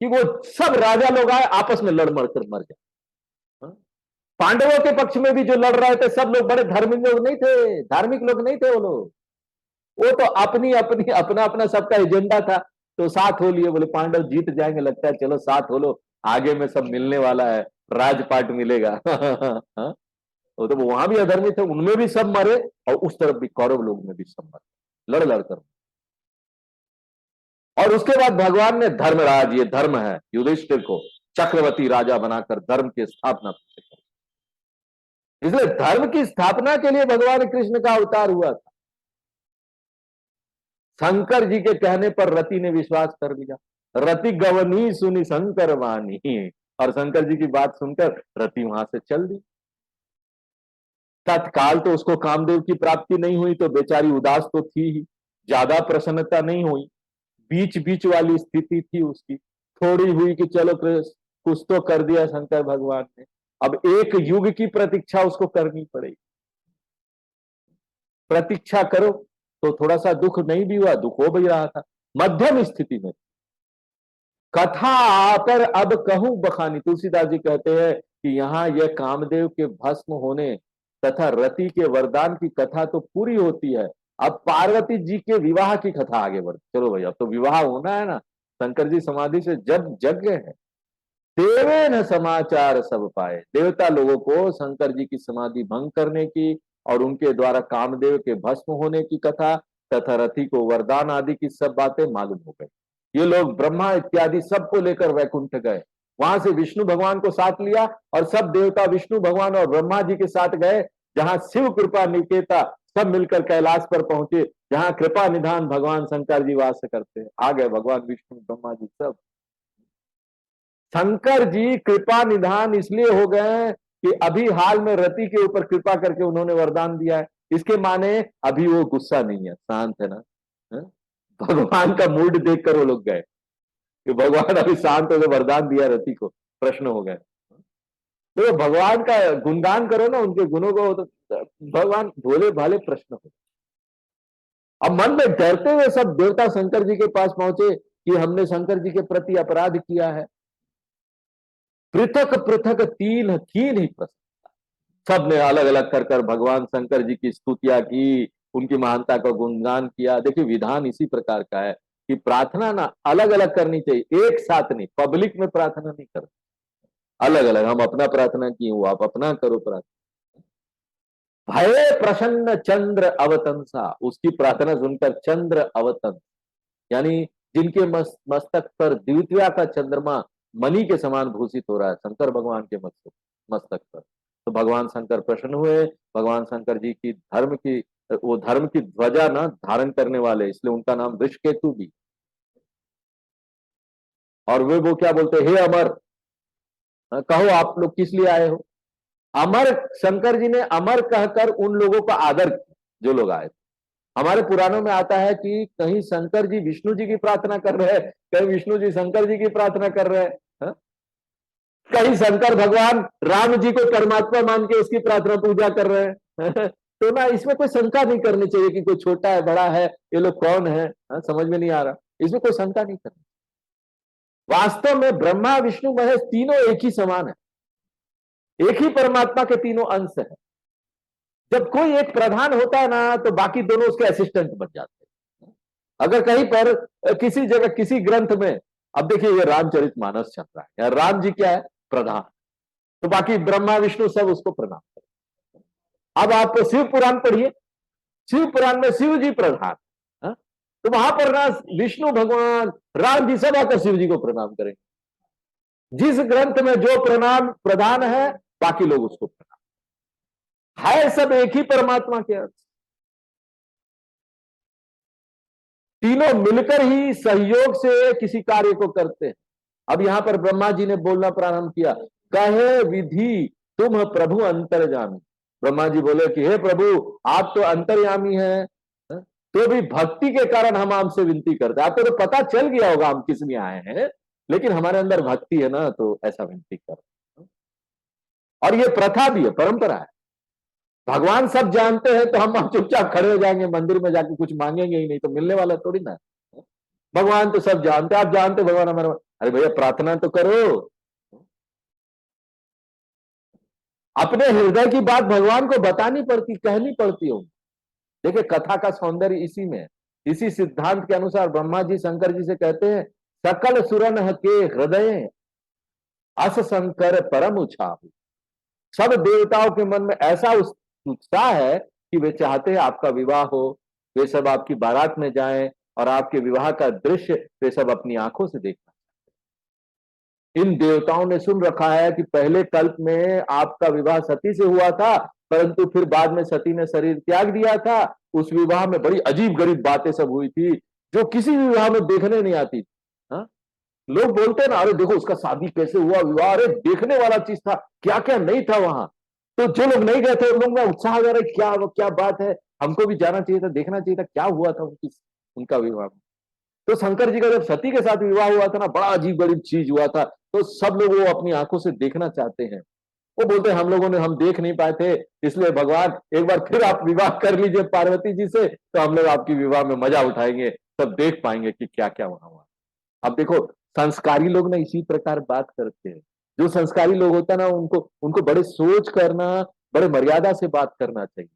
कि वो सब राजा लोग आए आपस में लड़ मर कर मर जाए। पांडवों के पक्ष में भी जो लड़ रहे थे सब लोग बड़े धार्मिक लोग नहीं थे, धार्मिक लोग नहीं थे वो लोग। वो तो अपनी अपनी अपना अपना सबका एजेंडा था, तो साथ हो लिए, बोले पांडव जीत जाएंगे लगता है, चलो साथ हो लो, आगे में सब मिलने वाला है, राजपाट मिलेगा। वो तो वहां भी अधर्मी थे, उनमें भी सब मरे, और उस तरफ भी कौरव लोग में भी सब मरे, लड़ लड़कर। और उसके बाद भगवान ने धर्मराज, ये धर्म है, युधिष्ठिर को चक्रवर्ती राजा बनाकर धर्म की स्थापना की। इसलिए धर्म की स्थापना के लिए भगवान कृष्ण का अवतार हुआ था। शंकर जी के कहने पर रति ने विश्वास कर लिया। रति गवनी सुनी शंकर वाणी, और शंकर जी की बात सुनकर रति वहां से चल दी। तत्काल तो उसको कामदेव की प्राप्ति नहीं हुई, तो बेचारी उदास तो थी ही, ज्यादा प्रसन्नता नहीं हुई, बीच बीच वाली स्थिति थी उसकी। थोड़ी हुई कि चलो कुछ तो कर दिया शंकर भगवान ने, अब एक युग की प्रतीक्षा उसको करनी पड़ेगी। प्रतीक्षा करो तो थोड़ा सा दुख नहीं भी हुआ, दुख हो भी रहा था, मध्यम स्थिति में। कथा आकर अब कहूं बखानी, तुलसीदास जी कहते हैं कि यहां यह कामदेव के भस्म होने तथा रति के वरदान की कथा तो पूरी होती है, अब पार्वती जी के विवाह की कथा आगे बढ़। चलो भाई अब तो विवाह होना है ना, शंकर जी समाधि से जब जग गए हैं। देवे न समाचार सब पाए, देवता लोगों को शंकर जी की समाधि भंग करने की और उनके द्वारा कामदेव के भस्म होने की कथा तथा रति को वरदान आदि की सब बातें मालूम हो गई। ये लोग ब्रह्मा इत्यादि सबको लेकर वैकुंठ गए, वहां से विष्णु भगवान को साथ लिया, और सब देवता विष्णु भगवान और ब्रह्मा जी के साथ गए, जहां शिव कृपा निकेता सब मिलकर कैलाश पर पहुंचे, जहां कृपा निधान भगवान शंकर जी वास करते हैं। आ गए भगवान विष्णु ब्रह्मा जी सब। शंकर जी कृपा निधान इसलिए हो गए कि अभी हाल में रति के ऊपर कृपा करके उन्होंने वरदान दिया है, इसके माने अभी वो गुस्सा नहीं है, शांत है ना। है? भगवान का मूड देखकर वो लोग गए कि भगवान अभी शांत हो गए, वरदान दिया रति को, प्रश्न हो गए। तो भगवान का गुणगान करो ना, उनके गुणों को, तो भगवान भोले भाले प्रश्न हो। अब मन में डरते हुए सब देवता शंकर जी के पास पहुंचे कि हमने शंकर जी के प्रति अपराध किया है। पृथक पृथक तीन ही प्रश्न, सबने अलग अलग कर भगवान शंकर जी की स्तुतियां की, उनकी महानता का गुणगान किया। देखिए विधान इसी प्रकार का है कि प्रार्थना ना अलग अलग करनी चाहिए, एक साथ नहीं, पब्लिक में प्रार्थना नहीं करते, अलग अलग। हम अपना प्रार्थना किए, वो आप अपना करो प्रार्थना। भय प्रसन्न चंद्र अवतंसा, उसकी प्रार्थना सुनकर चंद्र अवतंस, यानी जिनके मस्तक पर द्वितीया का चंद्रमा मणि के समान भूषित हो रहा है, शंकर भगवान के मस्तक पर, तो भगवान शंकर प्रसन्न हुए। भगवान शंकर जी की वो धर्म की ध्वजा ना धारण करने वाले, इसलिए उनका नाम ऋषकेतु भी। और वे वो क्या बोलते, हे अमर, कहो आप लोग किस लिए आए हो। अमर, शंकर जी ने अमर कहकर उन लोगों का आदर किया जो लोग आए थे। हमारे पुराणों में आता है कि कहीं शंकर जी विष्णु जी की प्रार्थना कर रहे हैं, कहीं विष्णु जी शंकर जी की प्रार्थना कर रहे हैं, कहीं शंकर भगवान राम जी को परमात्मा मान के उसकी प्रार्थना पूजा कर रहे हैं। तो ना इसमें कोई शंका नहीं करनी चाहिए कि कोई छोटा है बड़ा है, ये लोग कौन है, समझ में नहीं आ रहा, इसमें कोई शंका नहीं करनी। वास्तव में ब्रह्मा विष्णु महेश तीनों एक ही समान है, एक ही परमात्मा के तीनों अंश है। जब कोई एक प्रधान होता है ना, तो बाकी दोनों उसके असिस्टेंट बन जाते हैं। अगर कहीं पर किसी जगह किसी ग्रंथ में, अब देखिए ये रामचरितमानस चल रहा है, राम जी क्या है, प्रधान, तो बाकी ब्रह्मा विष्णु सब उसको प्रणाम करें। अब आप शिव पुराण पढ़िए, शिव पुराण में शिव जी प्रधान, तो वहां पर ना विष्णु भगवान राम जी सब आकर शिव जी को प्रणाम करेंगे। जिस ग्रंथ में जो प्रणाम प्रधान है, बाकी लोग उसको प्रणाम, है सब एक ही परमात्मा के अर्थ, तीनों मिलकर ही सहयोग से किसी कार्य को करते हैं। अब यहां पर ब्रह्मा जी ने बोलना प्रारंभ किया, कहे विधि तुम प्रभु अंतर्यामी। ब्रह्मा जी बोले कि हे प्रभु आप तो अंतर्यामी हैं, तो भी भक्ति के कारण हम आपसे विनती करते हैं। आपको तो पता चल गया होगा हम किस लिए आए हैं, लेकिन हमारे अंदर भक्ति है ना, तो ऐसा विनती करो। और ये प्रथा भी है, परंपरा है। भगवान सब जानते हैं तो हम चुपचाप खड़े हो जाएंगे मंदिर में जाके, कुछ मांगेंगे ही नहीं, तो मिलने वाला थोड़ी ना। भगवान तो सब जानते, आप जानते भगवान हमारे, अरे भैया प्रार्थना तो करो। अपने हृदय की बात भगवान को बतानी पड़ती, कहनी पड़ती हो। देखिए कथा का सौंदर्य इसी में है। इसी सिद्धांत के अनुसार ब्रह्मा जी शंकर जी से कहते हैं, सकल सुरन के हृदय अस शंकर परम उछाहु। सब देवताओं के मन में ऐसा उत्साह है कि वे चाहते हैं आपका विवाह हो, वे सब आपकी बारात में जाएं और आपके विवाह का दृश्य वे सब अपनी आंखों से देखना। इन देवताओं ने सुन रखा है कि पहले कल्प में आपका विवाह सती से हुआ था, परंतु फिर बाद में सती ने शरीर त्याग दिया था। उस विवाह में बड़ी अजीब गरीब बातें सब हुई थी, जो किसी भी विवाह में देखने नहीं आती। हाँ? लोग बोलते हैं ना, अरे देखो उसका शादी कैसे हुआ, विवाह, अरे देखने वाला चीज था, क्या क्या नहीं था वहां। तो जो लोग नहीं गए थे उन लोग में उत्साह आ रहा है, क्या क्या बात है, हमको भी जाना चाहिए था, देखना चाहिए था क्या हुआ था उनका विवाह। तो शंकर जी का जब सती के साथ विवाह हुआ था ना, बड़ा अजीब गरीब चीज हुआ था, तो सब लोग वो अपनी आंखों से देखना चाहते हैं। वो बोलते हैं हम लोगों ने, हम देख नहीं पाए थे, इसलिए भगवान एक बार फिर आप विवाह कर लीजिए पार्वती जी से, तो हम लोग आपकी विवाह में मजा उठाएंगे, सब देख पाएंगे कि क्या क्या वहां हुआ। अब देखो संस्कारी लोग ना इसी प्रकार बात करते हैं। जो संस्कारी लोग होता है ना, उनको उनको बड़े सोच करना, बड़े मर्यादा से बात करना चाहिए।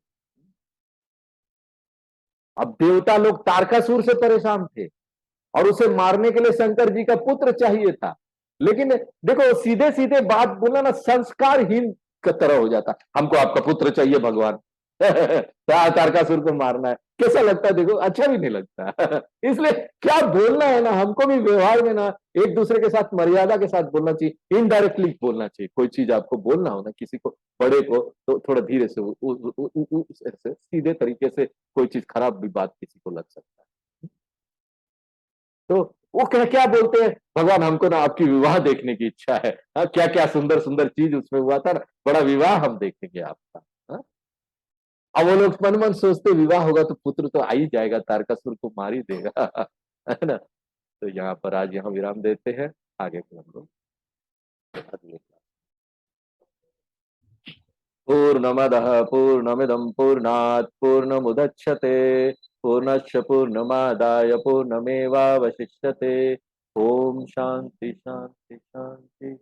अब देवता लोग तारकासुर से परेशान थे और उसे मारने के लिए शंकर जी का पुत्र चाहिए था, लेकिन देखो सीधे सीधे बात बोलना ना संस्कारहीन की तरह हो जाता, हमको आपका पुत्र चाहिए भगवान। तारकासुर को मारना है, कैसा लगता है देखो, अच्छा भी नहीं लगता। इसलिए क्या बोलना है ना, हमको भी व्यवहार में ना एक दूसरे के साथ मर्यादा के साथ बोलना चाहिए, इनडायरेक्टली बोलना चाहिए। कोई चीज आपको बोलना हो ना किसी को, बड़े को, तो थोड़ा धीरे से ऐसे सीधे तरीके से, कोई चीज खराब भी बात किसी को लग सकता है। तो वो क्या क्या बोलते हैं, भगवान हमको ना आपकी विवाह देखने की इच्छा है। हाँ, क्या क्या सुंदर सुंदर चीज उसमें हुआ था ना, बड़ा विवाह हम देखेंगे आपका। हाँ? अब वो लोग मन मन सोचते विवाह होगा तो पुत्र तो आ ही जाएगा, तारकासुर को मार ही देगा। है ना। तो यहाँ पर आज यहाँ विराम देते हैं, आगे को हम लोग अगले पूर्णमदः पूर्णमिदं पूर्णात् पूर्णमुदच्यते पूर्णस्य पूर्णमादाय पूर्णमेवावशिष्यते। ओम शांति शांति शांति।